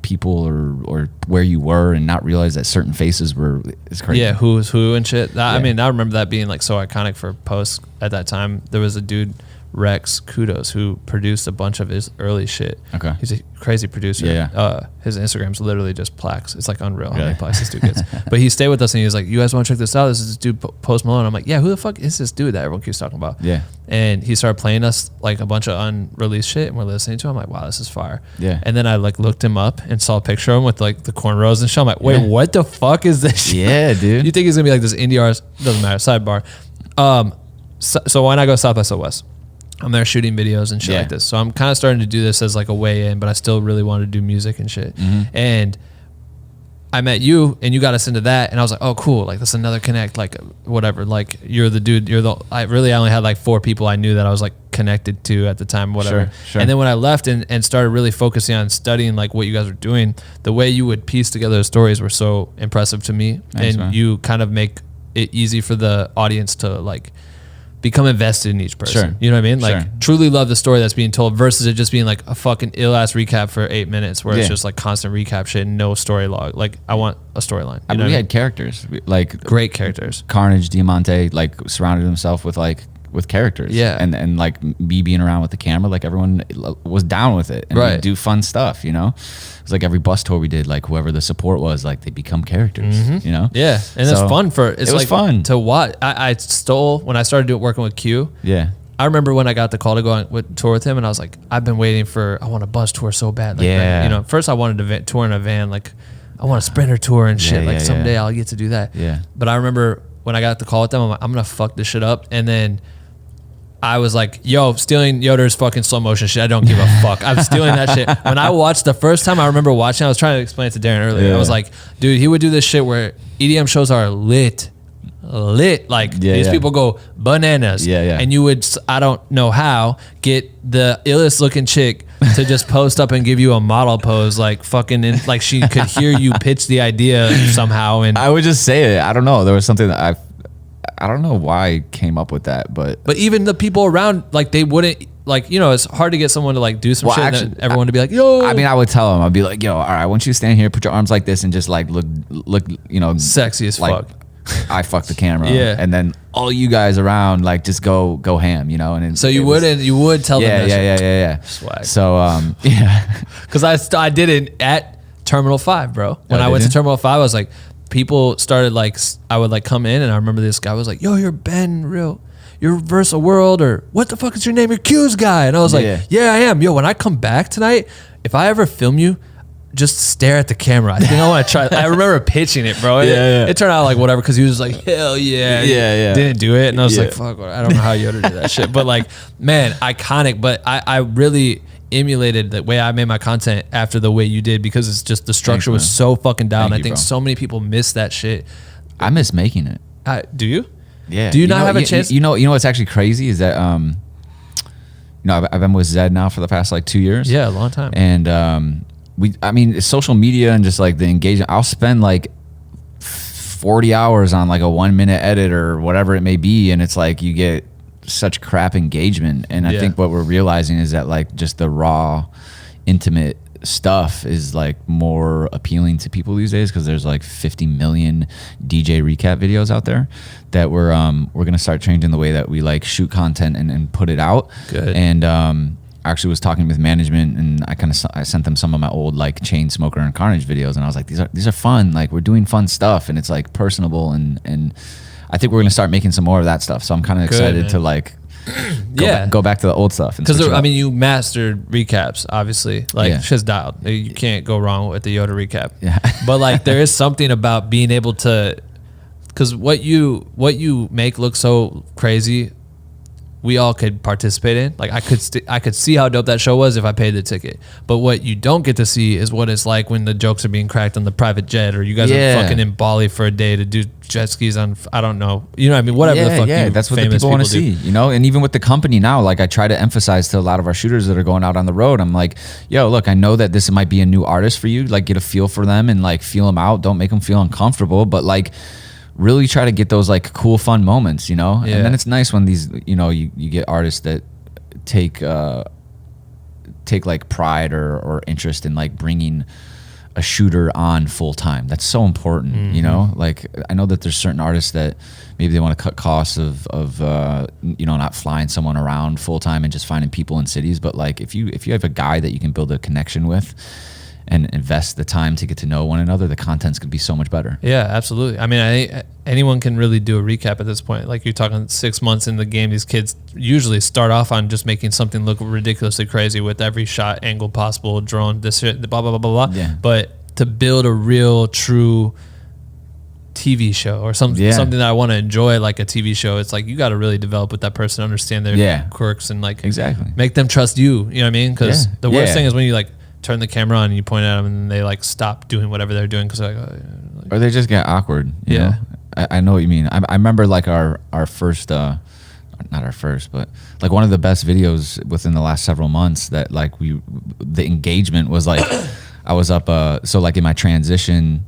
people or where you were, and not realize that certain faces were. It's crazy. Yeah, who's who and shit. I Yeah. mean, I remember that being like so iconic for Post at that time. There was a dude, Rex Kudos, who produced a bunch of his early shit. Okay. He's a crazy producer. Yeah. His Instagram's literally just plaques. It's like unreal how many Really? plaques this dude gets. But he stayed with us and he was like, "You guys want to check this out? This is this dude Post Malone." I'm like, "Yeah, who the fuck is this dude that everyone keeps talking about?" Yeah. And he started playing us like a bunch of unreleased shit, and we're listening to him. I'm like, "Wow, this is fire." Yeah. And then I like looked him up and saw a picture of him with like the cornrows and shit. I'm like, "Wait, Yeah. what the fuck is this shit?" Yeah, dude. You think he's gonna be like this indie artist? Doesn't matter. Sidebar. So when I go South by Southwest, I'm there shooting videos and shit Yeah. like this. So I'm kind of starting to do this as like a way in, but I still really want to do music and shit. Mm-hmm. And I met you and you got us into that, and I was like, oh cool, like that's another connect, like whatever, like you're the dude, I only had like 4 people I knew that I was like connected to at the time, whatever. Sure. And then when I left and started really focusing on studying like what you guys were doing, the way you would piece together the stories were so impressive to me. Thanks, and man. you kind of make it easy for the audience to like become invested in each person. Sure. You know what I mean? Like Sure. truly love the story that's being told versus it just being like a fucking ill ass recap for 8 minutes where it's Yeah. just like constant recap shit and no story log. Like I want a storyline. I mean, we had characters like great characters. Carnage, Diamante, like surrounded himself with characters. Yeah. And like me being around with the camera, like everyone was down with it. And Right. we'd do fun stuff, It was like every bus tour we did, like whoever the support was, like they become characters, Yeah. And it's So, fun it was like fun. to watch. I stole when I started working with Q. Yeah. I remember when I got the call to go on tour with him, and I was like, I've been waiting I want a bus tour so bad. Like, Yeah. man, first I wanted to tour in a van, like I want a Sprinter tour and shit. Yeah, Like yeah, someday yeah. I'll get to do that. Yeah. But I remember when I got the call with them, I'm like, I'm gonna fuck this shit up, and then I was like, yo, stealing Yoder's fucking slow motion shit. I don't give a fuck. I'm stealing that shit. When I watched the first time, I remember watching, I was trying to explain it to Darren earlier. Yeah. I was like, dude, he would do this shit where EDM shows are lit. Like Yeah, these yeah. people go bananas. Yeah, yeah. And you would, I don't know how, get the illest looking chick to just post up and give you a model pose, like fucking, like she could hear you pitch the idea somehow. And I would just say it. I don't know. There was something that I don't know why I came up with that, but even the people around, like they wouldn't, like, it's hard to get someone to like do some Well, shit actually, and then everyone to be like, yo. I mean, I would tell them, I'd be like, yo, all right, I want you to stand here, put your arms like this, and just like look, sexy as like, fuck. I fucked the camera. Yeah. And then all you guys around, like, just go ham, And then, So you would tell them that shit. Yeah. Swag. So, yeah. Because I did it at Terminal 5, bro. When Oh, I did went you? to Terminal 5, I was like, people started like, I would like come in, and I remember this guy was like, yo, you're Ben Real. You're Versa World, or what the fuck is your name? You're Q's guy. And I was like, yeah, I am. Yo, when I come back tonight, if I ever film you, just stare at the camera. I think I want to try. I remember pitching it, bro. It turned out like whatever, because he was just like, hell yeah. Yeah. Didn't do it. And I was Yeah. like, fuck, I don't know how Yoder did that shit. But like, man, iconic. But I really emulated the way I made my content after the way you did, because it's just the structure Thanks, was man. so fucking down. Thank I you, think bro. so many people miss that shit. I miss making it. Do you? Yeah. Do you not have a chance? You know what's actually crazy is that, I've been with Zedd now for the past like 2 years. Yeah, a long time. And social media and just like the engagement, I'll spend like 40 hours on like a 1 minute edit or whatever it may be, and it's like you get such crap engagement. And I think what we're realizing is that like just the raw, intimate stuff is like more appealing to people these days, because there's like 50 million DJ recap videos out there that we're gonna start changing the way that we like shoot content and put it out. Good. And I actually was talking with management, and I sent them some of my old like Chainsmoker and Carnage videos, and I was like, these are fun, like we're doing fun stuff, and it's like personable, and I think we're gonna start making some more of that stuff. So I'm kind of excited man. to like Go back to the old stuff. Because I mean, you mastered recaps, obviously. Like shit's dialed. You can't go wrong with the Yoder recap. Yeah. But like, there is something about being able to, because what you make look so crazy, we all could participate in. Like I could see how dope that show was if I paid the ticket. But what you don't get to see is what it's like when the jokes are being cracked on the private jet, or you guys are fucking in Bali for a day to do jet skis on, I don't know. You know what I mean? Whatever the fuck that's what the people want to see, you know? And even with the company now, like I try to emphasize to a lot of our shooters that are going out on the road, I'm like, yo, look, I know that this might be a new artist for you. Like get a feel for them and like feel them out. Don't make them feel uncomfortable, but like really try to get those like cool, fun moments, you know? Yeah. And then it's nice when these, you know, you get artists that take like pride or interest in like bringing a shooter on full time. That's so important, you know? Like I know that there's certain artists that maybe they want to cut costs of you know, not flying someone around full time and just finding people in cities. But like if you have a guy that you can build a connection with and invest the time to get to know one another, the content's gonna be so much better. Yeah, absolutely. I mean, anyone can really do a recap at this point. Like you're talking 6 months in the game, these kids usually start off on just making something look ridiculously crazy with every shot angle possible, drone, this shit, blah, blah, blah, blah, blah. Yeah. But to build a real, true TV show or something that I want to enjoy, like a TV show, it's like you got to really develop with that person, understand their quirks, and like make them trust you. You know what I mean? Because the worst thing is when you like turn the camera on and you point at them and they like stop doing whatever they're doing because like, or they just get awkward. You know? I know what you mean. I remember like our first, not our first, but like one of the best videos within the last several months that like the engagement was like, I was up, so like in my transition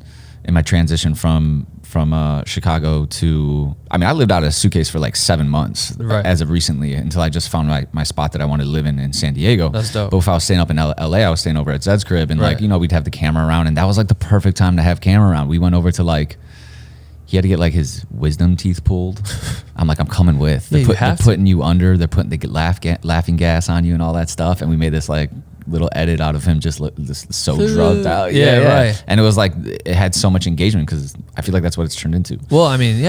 from Chicago to, I mean, I lived out of a suitcase for like 7 months as of recently until I just found my spot that I wanted to live in San Diego. That's dope. But if I was staying up in LA, I was staying over at Zedd's crib and like, you know, we'd have the camera around and that was like the perfect time to have camera around. We went over to like, he had to get like his wisdom teeth pulled. I'm like, I'm coming with. They're putting you under, they're putting the laughing gas on you and all that stuff. And we made this like little edit out of him just so drugged out. Right. And it was like, it had so much engagement because I feel like that's what it's turned into. Well, I mean,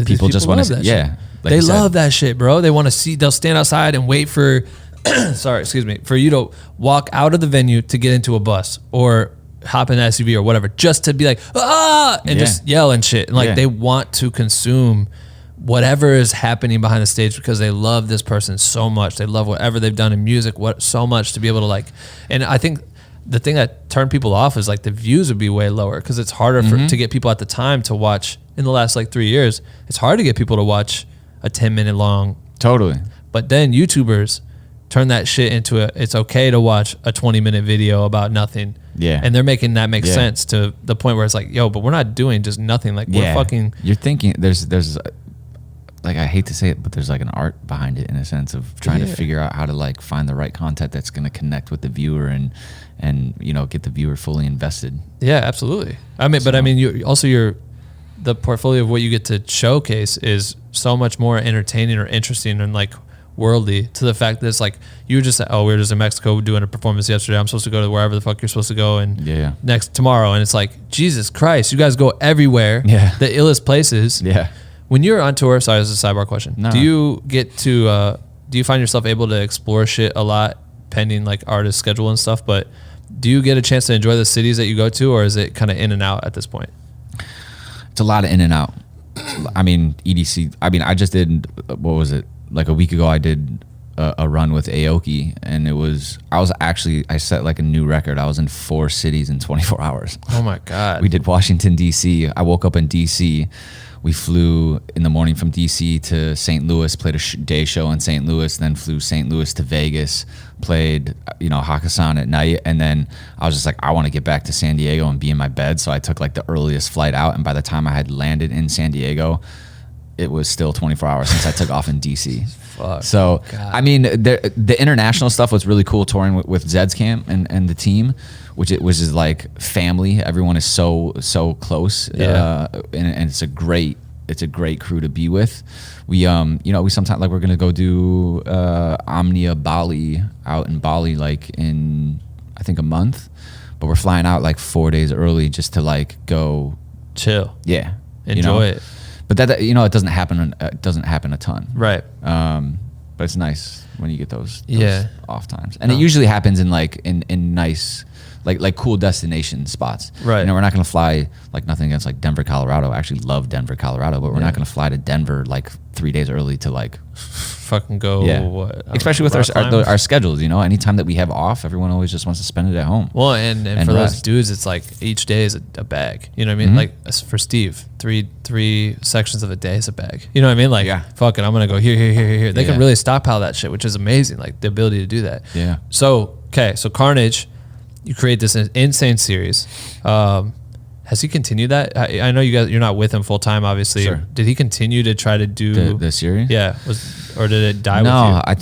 people just want to see. Like they love that shit, bro. They want to see, they'll stand outside and wait for, for you to walk out of the venue to get into a bus or hop in an SUV or whatever, just to be like, and just yell and shit. And like they want to consume whatever is happening behind the stage because they love this person so much. They love whatever they've done in music so much to be able to like, and I think the thing that turned people off is like the views would be way lower because it's harder to get people at the time to watch. In the last like 3 years, it's hard to get people to watch a 10-minute long. Totally. But then YouTubers turn that shit into it's okay to watch a 20-minute video about nothing. Yeah. And they're making that make sense to the point where it's like, yo, but we're not doing just nothing. Like we're fucking. You're thinking there's like, I hate to say it, but there's like an art behind it in a sense of trying to figure out how to like find the right content that's going to connect with the viewer and you know, get the viewer fully invested. Yeah, absolutely. I mean, but I mean, the portfolio of what you get to showcase is so much more entertaining or interesting and like worldly to the fact that it's like, you were just like, oh, we were just in Mexico doing a performance yesterday. I'm supposed to go to wherever the fuck you're supposed to go and tomorrow. And it's like, Jesus Christ, you guys go everywhere. Yeah. The illest places. Yeah. When you're on tour, sorry, this is a sidebar question. No. Do you get to, do you find yourself able to explore shit a lot pending like artist schedule and stuff, but do you get a chance to enjoy the cities that you go to or is it kind of in and out at this point? It's a lot of in and out. I mean, EDC, I mean, I just did, what was it? Like a week ago, I did a run with Aoki and I set like a new record. I was in 4 cities in 24 hours. Oh my God. We did Washington, DC. I woke up in DC. We flew in the morning from DC to St. Louis, played a day show in St. Louis, then flew St. Louis to Vegas, played, you know, Hakkasan at night. And then I was just like, I want to get back to San Diego and be in my bed. So I took like the earliest flight out. And by the time I had landed in San Diego, it was still 24 hours since I took off in DC. Fuck. So, God. I mean, the international stuff was really cool touring with Zedd's camp and the team, which is like family. Everyone is so close. Yeah. And it's a great crew to be with. We, you know, we sometimes like we're going to go do Omnia Bali out in Bali, like in, I think a month, but we're flying out like 4 days early just to like go chill. Yeah. Enjoy it. But that, you know, it doesn't happen a ton. Right. But But it's nice when you get those Yeah. off times, and it usually happens in like in nice. Like cool destination spots. Right. You know, we're not going to fly, like nothing against like Denver, Colorado. I actually love Denver, Colorado, but we're not going to fly to Denver like 3 days early to like fucking go. What, especially with our schedules, you know, anytime that we have off, everyone always just wants to spend it at home. Well, and for rest. those dudes, it's like each day is a bag. You know what I mean? Like for Steve, three sections of a day is a bag. You know what I mean? Like, fuck it, I'm going to go here. They can really stockpile that shit, which is amazing. Like the ability to do that. Yeah. So Carnage, you create this insane series. Has he continued that? I know you're not with him full time, obviously. Sure. Did he continue to try to do the series? Yeah. Or did it die with you? No, I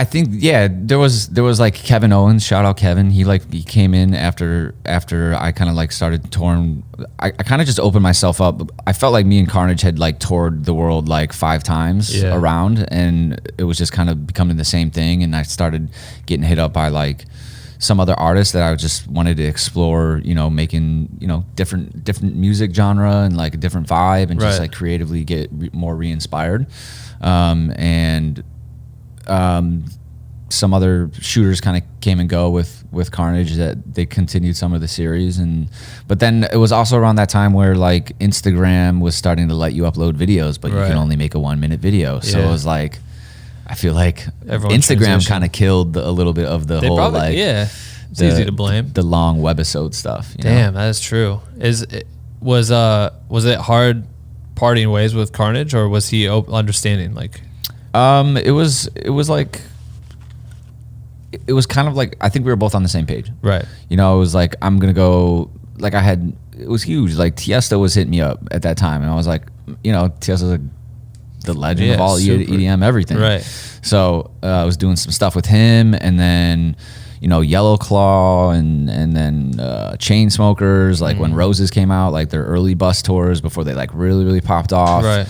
think yeah, there was like Kevin Owens, shout out Kevin. He came in after I kind of like started touring. I kind of just opened myself up. I felt like me and Carnage had like toured the world like 5 times around, and it was just kind of becoming the same thing. And I started getting hit up by like some other artists that I just wanted to explore, you know, making, you know, different music genre and like a different vibe, and just like creatively get more re-inspired. Some other shooters kind of came and go with Carnage, that they continued some of the series. But then it was also around that time where like Instagram was starting to let you upload videos, but you can only make a 1-minute video. So it was like, I feel like Instagram kind of killed a little bit of the whole like it's easy to blame the long webisode stuff. Damn, that is true. Was it hard parting ways with Carnage, or was he understanding? Like, it was kind of like, I think we were both on the same page. Right. You know, it was like, I'm gonna go. Like it was huge. Like Tiesto was hitting me up at that time, and I was like, you know, Tiesto's like the legend of all EDM everything. Right. So I was doing some stuff with him, and then, you know, Yellow Claw, and then Chainsmokers, like when Roses came out, like their early bus tours before they like really popped off. Right.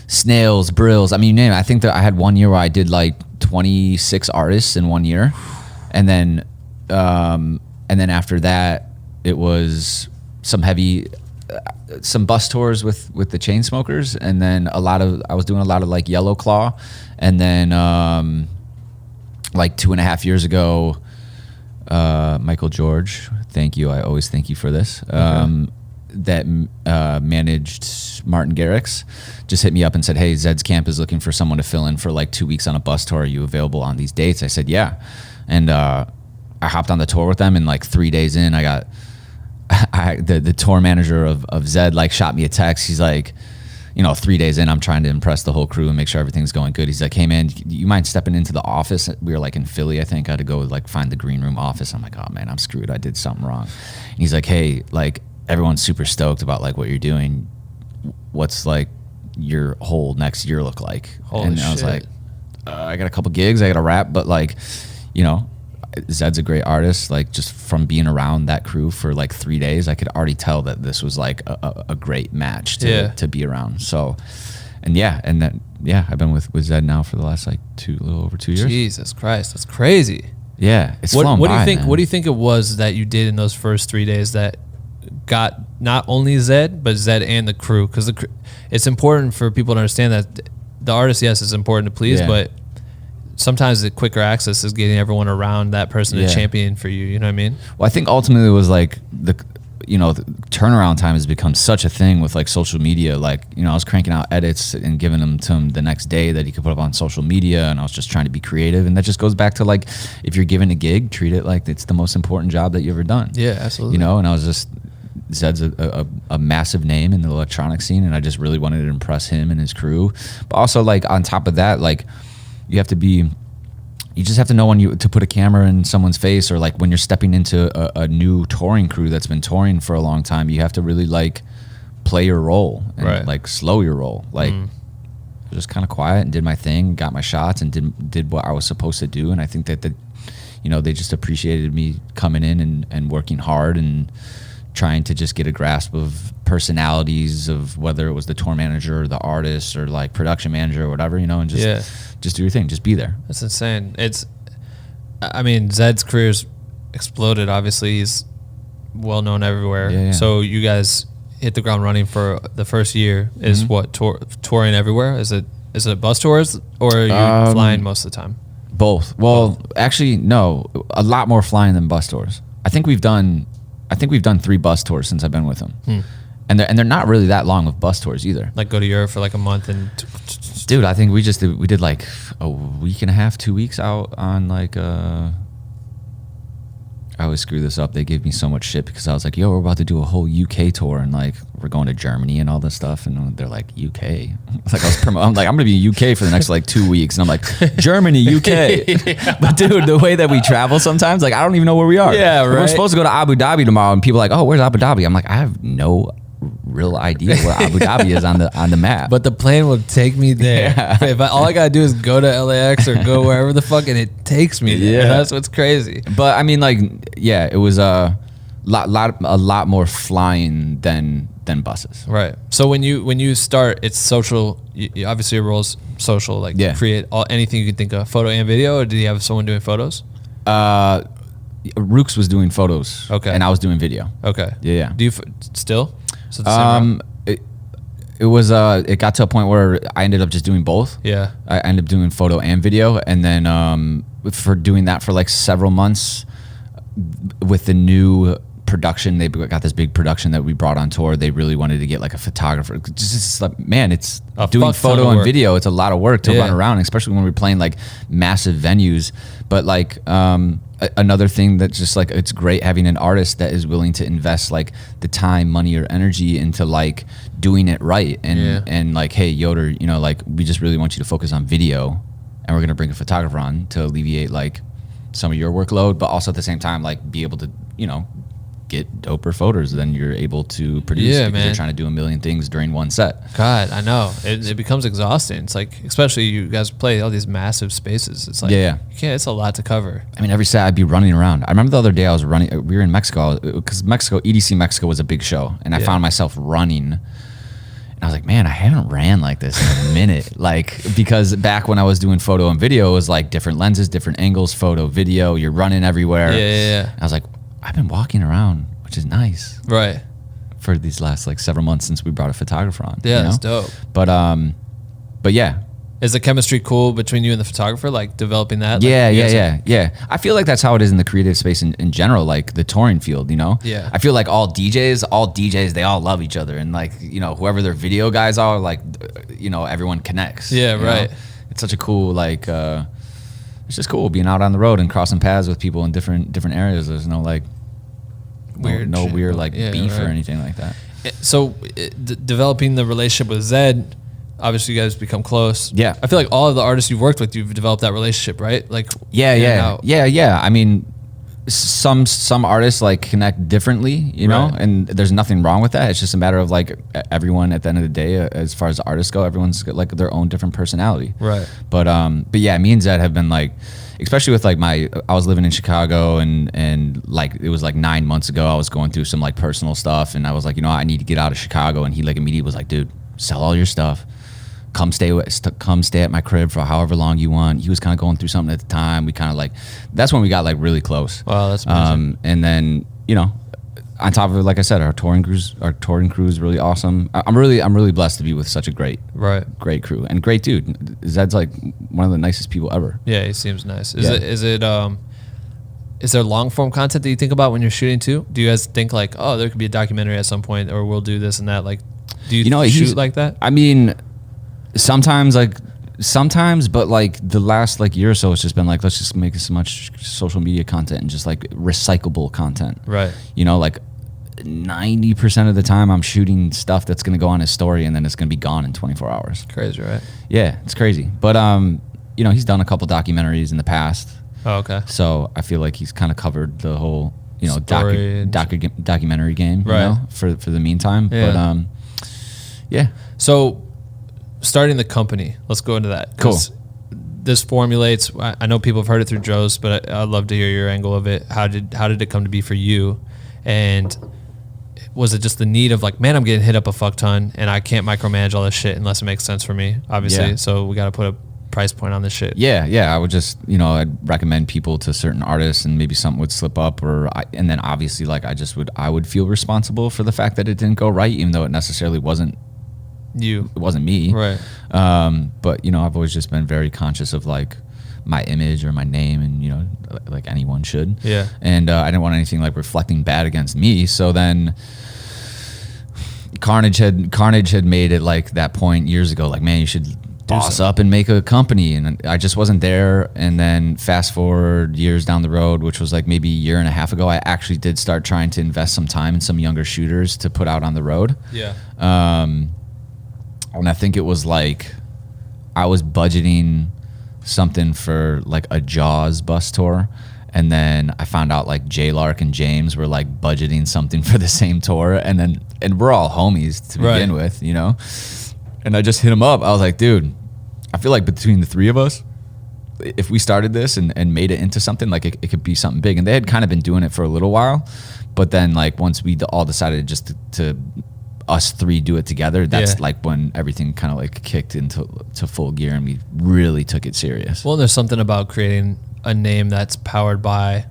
Snails, Brills. I mean, you name it. I think that I had one year where I did like 26 artists in 1 year, and then after that it was some heavy. Some bus tours with the Chainsmokers, and then I was doing a lot of like Yellow Claw, and then like 2.5 years ago, Michael George, thank you, I always thank you for this, that managed Martin Garrix, just hit me up and said, hey, Zedd's camp is looking for someone to fill in for like 2 weeks on a bus tour. Are you available on these dates? I said yeah, and I hopped on the tour with them, and like 3 days in, the tour manager of Zedd like shot me a text. He's like, you know, 3 days in, I'm trying to impress the whole crew and make sure everything's going good. He's like, hey man, you mind stepping into the office? We were like in Philly, I think. I had to go like find the green room office. I'm like, oh man, I'm screwed. I did something wrong. And he's like, hey, like everyone's super stoked about like what you're doing. What's like your whole next year look like? Holy shit. I was like, I got a couple gigs, I got a rap, but like, you know, Zedd's a great artist. Like just from being around that crew for like 3 days, I could already tell that this was like a great match to be around. So, I've been with Zedd now for the last like a little over 2 years. Jesus Christ, that's crazy. Yeah, it's what flown do you by, think? man. What do you think it was that you did in those first 3 days that got not only Zedd but Zedd and the crew? Because it's important for people to understand that the artist, yes, is important to please, but sometimes the quicker access is getting everyone around that person to champion for you. You know what I mean? Well, I think ultimately it was like the turnaround time has become such a thing with like social media. Like, you know, I was cranking out edits and giving them to him the next day that he could put up on social media, and I was just trying to be creative. And that just goes back to like, if you're given a gig, treat it like it's the most important job that you've ever done. Yeah, absolutely. You know, and I was just, Zedd's a massive name in the electronic scene, and I just really wanted to impress him and his crew. But also like on top of that, like you just have to know when to put a camera in someone's face, or like when you're stepping into a new touring crew that's been touring for a long time, you have to really like play your role and like slow your roll. Like just kind of quiet and did my thing, got my shots, and did what I was supposed to do. And I think that they just appreciated me coming in and working hard and trying to just get a grasp of personalities of whether it was the tour manager or the artist or like production manager or whatever, you know, and just do your thing, just be there. That's insane. I mean, Zedd's career's exploded. Obviously, he's well known everywhere. Yeah. So you guys hit the ground running for the first year. Is what touring everywhere? Is it? Is it bus tours or are you flying most of the time? Both. Well, actually, no. A lot more flying than bus tours. I think we've done 3 bus tours since I've been with him, and they're not really that long with bus tours either. Like go to Europe for like a month and. Dude, I think we did like a week and a half, 2 weeks out on like I always screw this up. They gave me so much shit because I was like, yo, we're about to do a whole UK tour and like we're going to Germany and all this stuff. And they're like, UK? Like I'm like, I'm going to be in UK for the next like 2 weeks. And I'm like, Germany, UK. Yeah. But dude, the way that we travel sometimes, like I don't even know where we are. Yeah, right. We're supposed to go to Abu Dhabi tomorrow and people are like, oh, where's Abu Dhabi? I'm like, I have no real idea where Abu Dhabi is on the map. But the plane will take me there. Yeah. All I gotta do is go to LAX or go wherever the fuck, and it takes me there. Yeah. That's what's crazy. But I mean, like, yeah, it was a lot more flying than buses. Right. So when you start, it's social. You obviously your role's social. Like create anything you can think of, photo and video. Or did you have someone doing photos? Rooks was doing photos. Okay. And I was doing video. Okay. Yeah. Do you still? So it got to a point where I ended up just doing both. Yeah. I ended up doing photo and video, and then for doing that for like several months with the new production, they got this big production that we brought on tour. They really wanted to get like a photographer. Just like, man, it's doing photo and video. It's a lot of work to run around, especially when we're playing like massive venues. But like another thing that's just like, it's great having an artist that is willing to invest like the time, money, or energy into like doing it right. And like, hey, Yoder, you know, like we just really want you to focus on video, and we're gonna bring a photographer on to alleviate like some of your workload, but also at the same time like be able to, you know, get doper photos than you're able to produce because you're trying to do a million things during one set. God, I know. It becomes exhausting. It's like, especially you guys play all these massive spaces. It's like, you can't, it's a lot to cover. I mean, every set I'd be running around. I remember the other day I was running, we were in Mexico, because EDC Mexico was a big show, and I found myself running. And I was like, man, I haven't ran like this in a minute. Like, because back when I was doing photo and video, it was like different lenses, different angles, photo, video, you're running everywhere. Yeah. I was like, I've been walking around, which is nice. Right. For these last like several months since we brought a photographer on. Yeah, that's dope. But yeah. Is the chemistry cool between you and the photographer, like developing that? Yeah. I feel like that's how it is in the creative space in general, like the touring field, you know? Yeah. I feel like all DJs, they all love each other. And like, you know, whoever their video guys are, like, you know, everyone connects. Yeah, right. Know? It's such a cool, like, it's just cool being out on the road and crossing paths with people in different areas. There's no like, weird beef or anything like that. So developing the relationship with Zedd, obviously you guys become close. Yeah. I feel like all of the artists you've worked with, you've developed that relationship, right? Like yeah. I mean, some artists like connect differently, you know, and there's nothing wrong with that. It's just a matter of like everyone at the end of the day, as far as the artists go, everyone's got like their own different personality. Right. But yeah, me and Zedd have been like, especially with like I was living in Chicago and like it was like 9 months ago, I was going through some like personal stuff, and I was like, you know, I need to get out of Chicago, and he like immediately was like, dude, sell all your stuff. Come stay at my crib for however long you want. He was kind of going through something at the time. We kind of like, that's when we got like really close. Wow, that's amazing. And then, you know, on top of it, like I said, our touring crew is really awesome. I'm really blessed to be with such a great crew and great dude. Zedd's like one of the nicest people ever. Yeah, he seems nice. Is there long form content that you think about when you're shooting too? Do you guys think like, oh, there could be a documentary at some point, or we'll do this and that? Like, do you shoot like that? I mean, sometimes, but like the last like year or so, it's just been like, let's just make as much social media content and just like recyclable content. Right. You know, like 90% of the time I'm shooting stuff that's going to go on his story and then it's going to be gone in 24 hours. Crazy, right? Yeah, it's crazy. But, you know, he's done a couple documentaries in the past. Oh, okay. So I feel like he's kind of covered the whole, you know, documentary game, you know, for the meantime. Yeah. But, yeah. So, starting the company, let's go into that. Cool. This formulates, I know people have heard it through Joe's, but I'd love to hear your angle of it. How did it come to be for you? And was it just the need of like, man, I'm getting hit up a fuck ton and I can't micromanage all this shit unless it makes sense for me, obviously. Yeah. So we got to put a price point on this shit. Yeah. I would just, you know, I'd recommend people to certain artists and maybe something would slip up, and then obviously like I would feel responsible for the fact that it didn't go right, even though it necessarily wasn't it wasn't me. Right. But you know, I've always just been very conscious of like my image or my name, and you know, like anyone should. Yeah. And I didn't want anything like reflecting bad against me. So then Carnage had made it like that point years ago, like, man, you should boss up and make a company. And I just wasn't there. And then fast forward years down the road, which was like maybe a year and a half ago, I actually did start trying to invest some time in some younger shooters to put out on the road. Yeah. And I think it was like I was budgeting something for like a Jaws bus tour, and then I found out like J Lark and James were like budgeting something for the same tour, and we're all homies to begin with, you know. And I just hit him up. I was like, dude, I feel like between the three of us, if we started this and made it into something, like it could be something big. And they had kind of been doing it for a little while, but then like once we all decided just to us three do it together, that's like when everything kind of like kicked into full gear, and we really took it serious. Well, there's something about creating a name that's powered by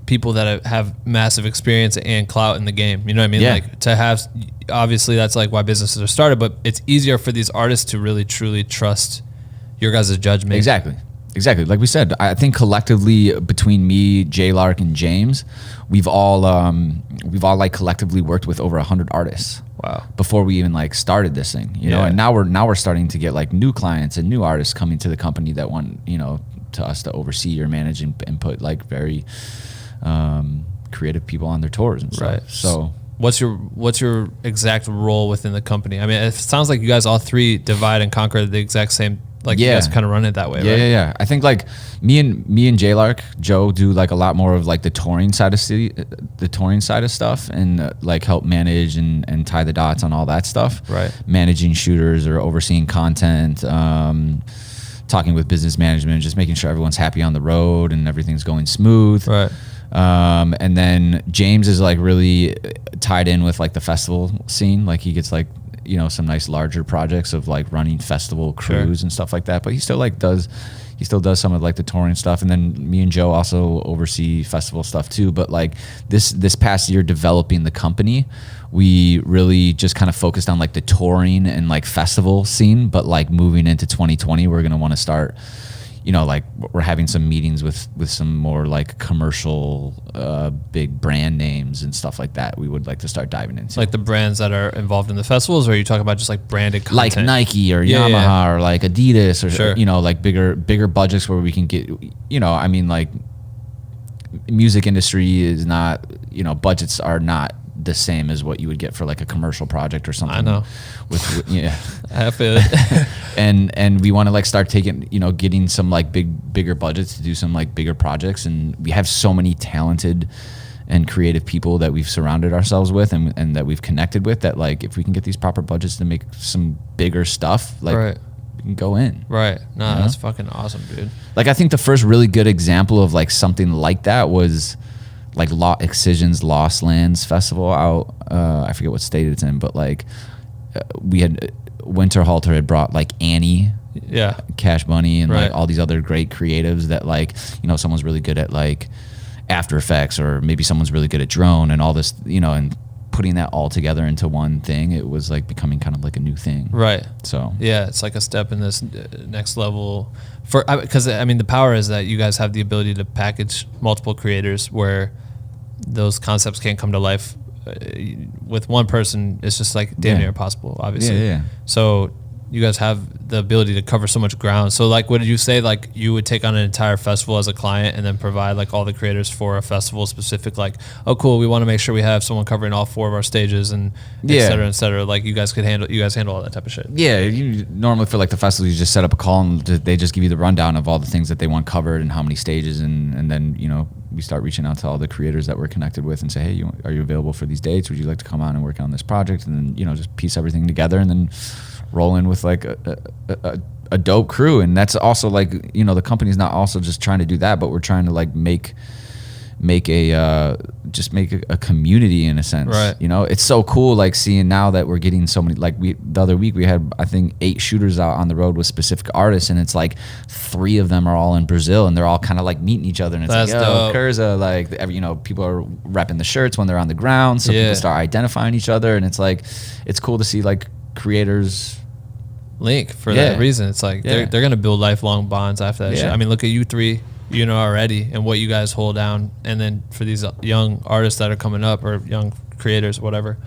people that have massive experience and clout in the game. You know what I mean? Yeah. Like to have, obviously that's like why businesses are started, but it's easier for these artists to really truly trust your guys' judgment. Exactly. Like we said, I think collectively between me, J Lark, and James, we've all like collectively worked with over 100 artists. Wow. Before we even like started this thing, you know, and now we're starting to get like new clients and new artists coming to the company that want, you know, to us to oversee or manage and put like very creative people on their tours and stuff. Right. So what's your exact role within the company? I mean, it sounds like you guys all three divide and conquer the exact same. Like you guys kind of run it that way, right? Yeah. I think like me and J Lark, Joe do like a lot more of like the touring side of stuff, and like help manage and tie the dots on all that stuff. Right. Managing shooters or overseeing content, talking with business management, just making sure everyone's happy on the road and everything's going smooth. Right. And then James is like really tied in with like the festival scene. Like he gets like, you know, some nice larger projects of like running festival crews and stuff like that, but he still does some of like the touring stuff. And then me and Joe also oversee festival stuff too. But like this past year developing the company, we really just kind of focused on like the touring and like festival scene. But like moving into 2020, we're going to want to start, you know, like we're having some meetings with some more like commercial big brand names and stuff like that. We would like to start diving into like the brands that are involved in the festivals, or are you talking about just like branded content? Like Nike or Yamaha or like Adidas or you know, like bigger budgets where we can get, you know, I mean, like music industry is not, you know, budgets are not the same as what you would get for like a commercial project or something. I know. With I feel it. and we want to like start taking, you know, getting some like bigger budgets to do some like bigger projects. And we have so many talented and creative people that we've surrounded ourselves with and that we've connected with, that like if we can get these proper budgets to make some bigger stuff, like we can go in. Right. No, that's fucking awesome, dude. Like I think the first really good example of like something like that was like Excision's Lost Lands Festival out, I forget what state it's in, but like we had Winter Halter had brought like Annie, Cash Money, and like all these other great creatives that like, you know, someone's really good at like After Effects, or maybe someone's really good at drone and all this, you know, and putting that all together into one thing, it was like becoming kind of like a new thing. Right. So yeah, it's like a step in this next level for, because I mean the power is that you guys have the ability to package multiple creators where those concepts can't come to life with one person. It's just like damn near impossible, obviously. Yeah. So you guys have the ability to cover so much ground. So like, what did you say? Like you would take on an entire festival as a client and then provide like all the creators for a festival specific, like, oh cool, we want to make sure we have someone covering all 4 of our stages and et cetera. Like you guys handle all that type of shit. Yeah. You normally for like the festival, you just set up a call and they just give you the rundown of all the things that they want covered and how many stages. And then, you know, we start reaching out to all the creators that we're connected with and say, hey, are you available for these dates? Would you like to come on and work on this project? And then, you know, just piece everything together and then roll in with like a dope crew. And that's also like, you know, the company's not also just trying to do that, but we're trying to like make a community in a sense. Right. You know, it's so cool like seeing now that we're getting so many, like the other week we had I think 8 shooters out on the road with specific artists, and it's like 3 of them are all in Brazil and they're all kind of like meeting each other, and it's that's like, dope. KURSZA, like you know, people are repping the shirts when they're on the ground, so people start identifying each other, and it's like it's cool to see like creators link for Yeah. that reason. It's like Yeah. they're gonna build lifelong bonds after that Yeah. shit. I mean, look at you three, you know, already, and what you guys hold down, and then for these young artists that are coming up or young creators, whatever,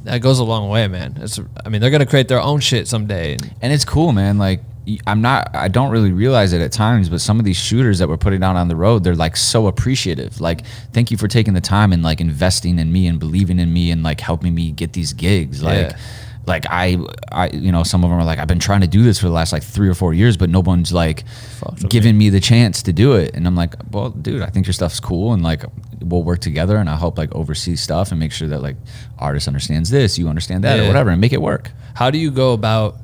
that goes a long way, man. I mean, they're gonna create their own shit someday. And it's cool, man. Like, I don't really realize it at times, but some of these shooters that we're putting out on the road, they're like so appreciative. Like, thank you for taking the time and like investing in me and believing in me and like helping me get these gigs. Like I, you know, some of them are like, I've been trying to do this for the last like 3 or 4 years, but no one's like giving me the chance to do it. And I'm like, well, dude, I think your stuff's cool, and like we'll work together, and I'll help like oversee stuff and make sure that like artist understands this, you understand that, or whatever, and make it work. How do you go about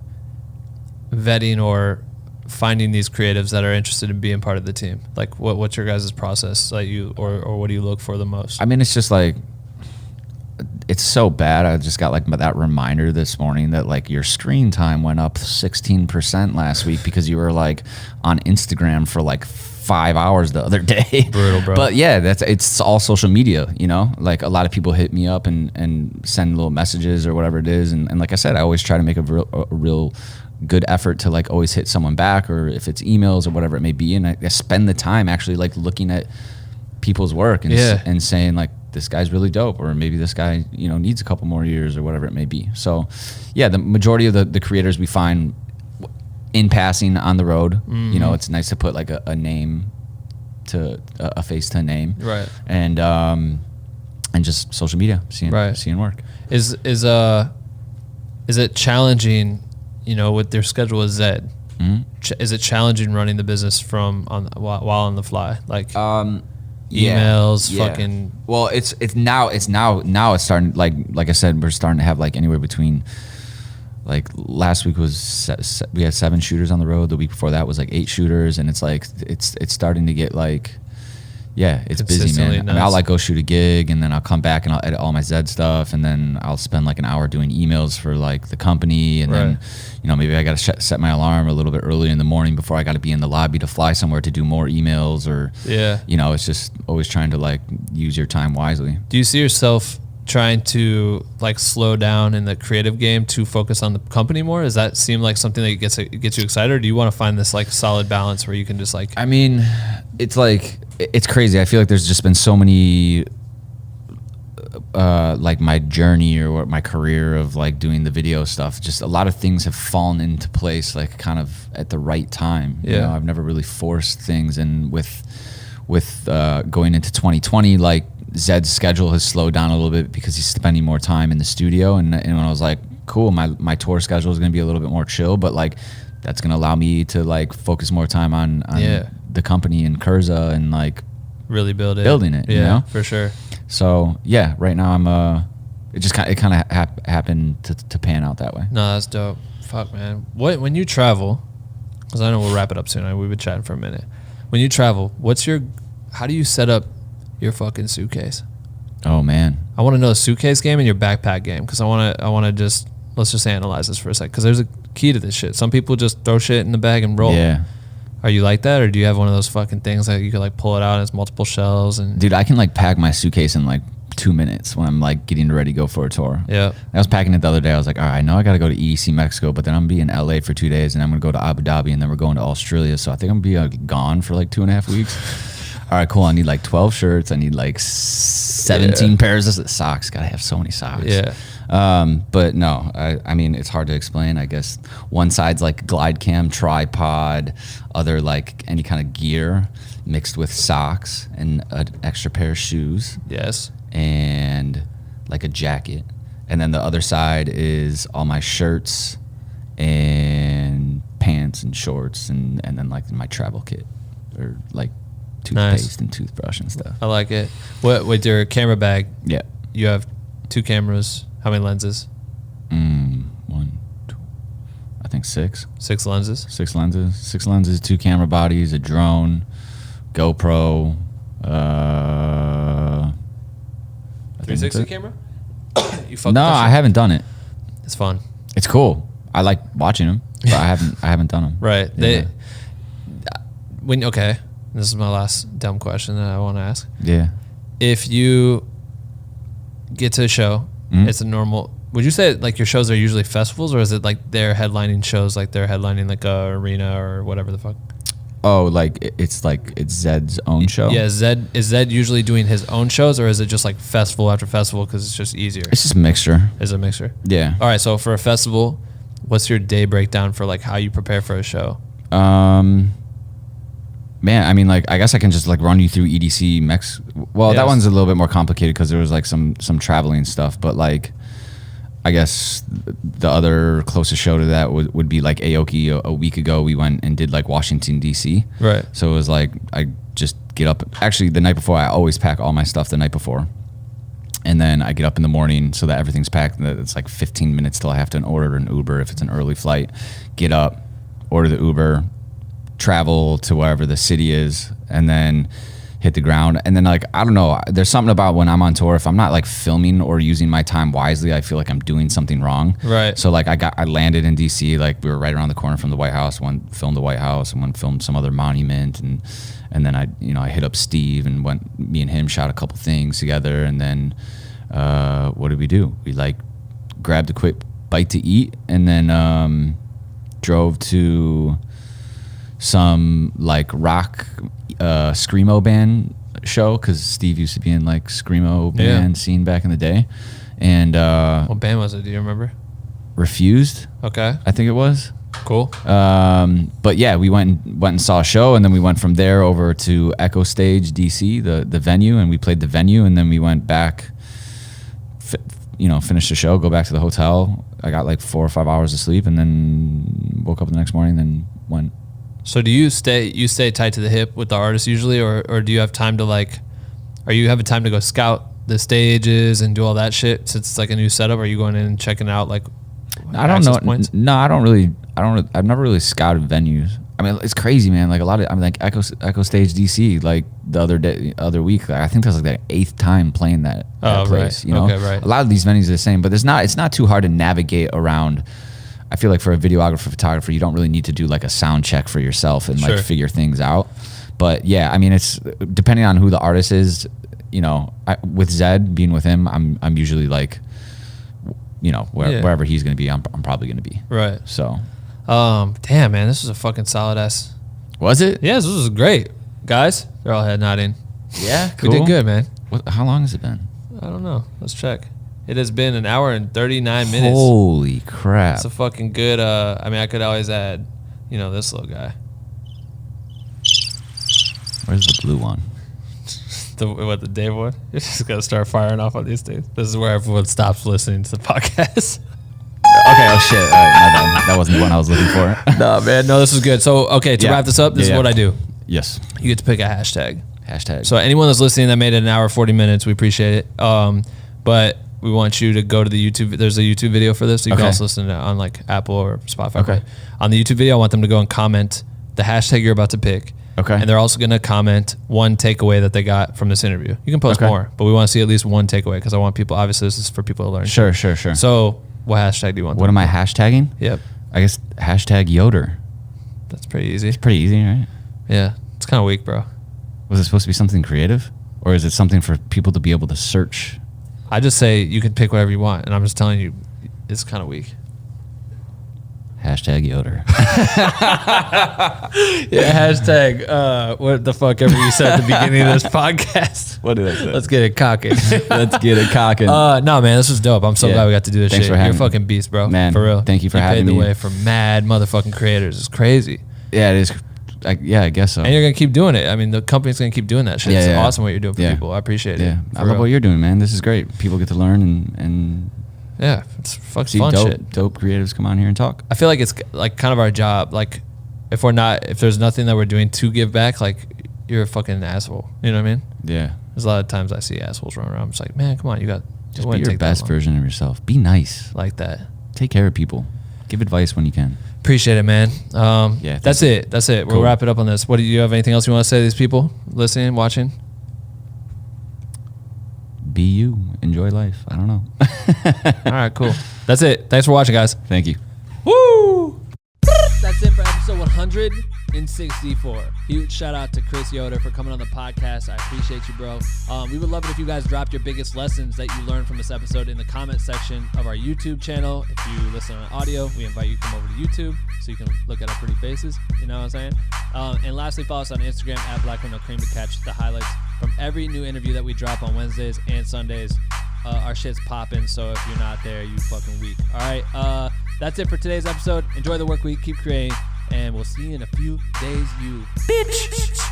vetting or finding these creatives that are interested in being part of the team? Like, what's your guys' process? Like, or what do you look for the most? I mean, it's just like, it's so bad. I just got like that reminder this morning that like your screen time went up 16% last week because you were like on Instagram for like 5 hours the other day. Brutal, bro. But yeah, it's all social media, you know? Like a lot of people hit me up and send little messages or whatever it is. And like I said, I always try to make a real good effort to like always hit someone back, or if it's emails or whatever it may be. And I spend the time actually like looking at people's work and saying like, this guy's really dope, or maybe this guy, you know, needs a couple more years or whatever it may be. So yeah, the majority of the creators we find in passing on the road, you know, it's nice to put like a name to a face to a name. Right. And just social media, seeing work. Is it challenging, you know, with their schedule with Zedd? Is it challenging running the business while on the fly? Like, emails, fucking. Well, it's now it's starting, like I said, we're starting to have like anywhere between, like last week was we had 7 shooters on the road. The week before that was like 8 shooters, and it's like it's starting to get like, yeah, it's busy, man. I mean, I'll like go shoot a gig, and then I'll come back and I'll edit all my Zedd stuff, and then I'll spend like an hour doing emails for like the company, and then, you know, maybe I got to set my alarm a little bit early in the morning before I got to be in the lobby to fly somewhere to do more emails, or you know, it's just always trying to like use your time wisely. Do you see yourself trying to like slow down in the creative game to focus on the company more? Does that seem like something that gets you excited, or do you want to find this like solid balance where you can just like? I mean, it's like, it's crazy. I feel like there's just been so many, like my journey or my career of like doing the video stuff. Just a lot of things have fallen into place, like kind of at the right time. You know, I've never really forced things, and with going into 2020, like Zedd's schedule has slowed down a little bit because he's spending more time in the studio. And when I was like, cool, my tour schedule is going to be a little bit more chill, but like that's going to allow me to like focus more time on the company and KURSZA and like really building it. You know? For sure. So yeah, right now I'm it kind of happened to pan out that way. No, that's dope. Fuck, man. When you travel, because I know we'll wrap it up soon. We've been chatting for a minute. When you travel, how do you set up your fucking suitcase? Oh man, I want to know the suitcase game and your backpack game, because I want to let's just analyze this for a sec, because there's a key to this shit. Some people just throw shit in the bag and roll. Yeah. Are you like that, or do you have one of those fucking things that you could like pull it out and it's multiple shelves? And dude, I can like pack my suitcase in like 2 minutes when I'm like getting ready to go for a tour. Yeah. I was packing it the other day. I was like, all right, I know I got to go to EDC Mexico, but then I'm gonna be in LA for 2 days, and I'm gonna go to Abu Dhabi, and then we're going to Australia. So I think I'm gonna be gone for like 2.5 weeks. All right, cool. I need like 12 shirts. I need like 17 pairs of socks. Gotta have so many socks. Yeah. But no, I mean, it's hard to explain. I guess one side's like glide cam, tripod, other like any kind of gear mixed with socks and an extra pair of shoes. Yes. And like a jacket. And then the other side is all my shirts and pants and shorts, and then like my travel kit, or like toothpaste and toothbrush and stuff. I like it. What with your camera bag? Yeah. You have 2 cameras. How many lenses? 1, 2, I think 6. 6 lenses. 6 lenses. 6 lenses. 2 camera bodies. A drone. GoPro. 360 camera? No, I haven't done it. It's fun. It's cool. I like watching them, but I haven't done them. Right. Yeah. Okay. This is my last dumb question that I want to ask. Yeah. If you get to a show, it's a normal. would you say like your shows are usually festivals, or is it like they're headlining shows, like they're headlining like a arena or whatever the fuck? Oh, like it's Zedd's own show. Yeah, is Zedd usually doing his own shows, or is it just like festival after festival because it's just easier? It's just a mixture. Is it a mixture? Yeah. All right, so for a festival, what's your day breakdown for like how you prepare for a show? Man, I mean, like, I guess I can just like run you through EDC Mex. Well, Yes. that one's a little bit more complicated because there was like some traveling stuff, but like, I guess the other closest show to that would be like Aoki. A week ago, we went and did like Washington DC. Right. So it was like I just get up. Actually, the night before, I always pack all my stuff the night before, and then I get up in the morning so that everything's packed. It's like 15 minutes till I have to order an Uber if it's an early flight. Get up, order the Uber, travel to wherever the city is, and then hit the ground. And then like, I don't know, there's something about when I'm on tour, if I'm not like filming or using my time wisely, I feel like I'm doing something wrong. Right. So like I landed in DC, like we were right around the corner from the White House. One filmed the White House and one filmed some other monument, and then I hit up Steve and me and him shot a couple things together. And then what did we do? We like grabbed a quick bite to eat, and then drove to some like rock screamo band show, because Steve used to be in like screamo band scene back in the day. And What band was it? Do you remember? Refused, Okay, I think it was. cool. But yeah, we went and saw a show, and then we went from there over to Echo Stage DC, the venue, and we played the venue, and then we went back, finished the show, go back to the hotel. I got like 4 or 5 hours of sleep, and then woke up the next morning, then went. So do you stay tight to the hip with the artist usually, or do you have time to like, are you having time to go scout the stages and do all that shit since it's like a new setup? Are you going in and checking out like I don't know. points? No, I've never really scouted venues. I mean, it's crazy, man. Like like Echo Stage DC, like the other week, like, I think that's like the 8th time playing that place. Right. Okay, right. A lot of these venues are the same, but it's not too hard to navigate around. I feel like for a videographer, photographer, you don't really need to do like a sound check for yourself and like figure things out. But yeah, I mean, it's depending on who the artist is. With Zedd, being with him, I'm usually like, wherever he's gonna be, I'm probably gonna be. Right. So, damn, man, this was a fucking solid ass. was it? Yes, this was great, guys. They're all head nodding. Yeah, We did good, man. How long has it been? I don't know. Let's check. It has been 1 hour and 39 minutes. Holy crap! It's a fucking good. I mean, I could always add, this little guy. Where's the blue one? The Dave one? You're just gonna start firing off on these things. This is where everyone stops listening to the podcast. Okay, oh shit. All right, my bad. That wasn't the one I was looking for. No, man. No, this is good. So, okay, to wrap this up, this is what I do. Yes. You get to pick a hashtag. Hashtag. So anyone that's listening that made it 1 hour 40 minutes, we appreciate it. But we want you to go to the YouTube. There's a YouTube video for this. So you can also listen to it on like Apple or Spotify. Okay. On the YouTube video, I want them to go and comment the hashtag you're about to pick. Okay. And they're also going to comment one takeaway that they got from this interview. You can post more, but we want to see at least one takeaway because I want people, obviously this is for people to learn. Sure. So what hashtag do you want? What am I hashtagging? Yep. I guess hashtag Yoder. That's pretty easy. It's pretty easy, right? Yeah. It's kind of weak, bro. Was it supposed to be something creative? Or is it something for people to be able to search? I just say you can pick whatever you want. And I'm just telling you, it's kind of weak. Hashtag Yoder. Yeah, hashtag what the fuck ever you said at the beginning of this podcast. What did I say? Let's get it cocking. Let's get it cocking. No, man, this was dope. I'm so glad we got to do this Thanks shit. for having You're a me. fucking beast, bro. Man, for real. thank you for having paved me. the way for mad motherfucking creators. It's crazy. Yeah, it is. I guess so. And you're going to keep doing it. I mean, the company's going to keep doing that shit. It's awesome what you're doing for people. I appreciate it. Yeah, I love what you're doing, man. This is great. People get to learn and yeah, it's fucking see fun dope, shit. dope creatives come on here and talk. I feel like it's like kind of our job. Like if there's nothing that we're doing to give back, like you're a fucking asshole. You know what I mean? Yeah. There's a lot of times I see assholes running around. I'm just like, man, come on, you got just be your best version of yourself. Be nice. Like that. Take care of people. Give advice when you can. Appreciate it, man. Yeah, that's it. We'll Cool. wrap it up on this. What do you have? Anything else you want to say to these people listening, watching? Be you. Enjoy life. I don't know. All right, cool. That's it. Thanks for watching, guys. Thank you. Woo! That's it for episode 164 Ep.164. Huge shout out to Chris Yoder for coming on the podcast. I appreciate you, bro. We would love it if you guys dropped your biggest lessons that you learned from this episode in the comment section of our YouTube channel. If you listen on audio, we invite you to come over to YouTube so you can look at our pretty faces. You know what I'm saying? And lastly, follow us on Instagram at Black with No Cream to catch the highlights from every new interview that we drop on Wednesdays and Sundays. Our shit's popping, so if you're not there, you fucking weak. All right, that's it for today's episode. Enjoy the work week, keep creating, and we'll see you in a few days, you bitch.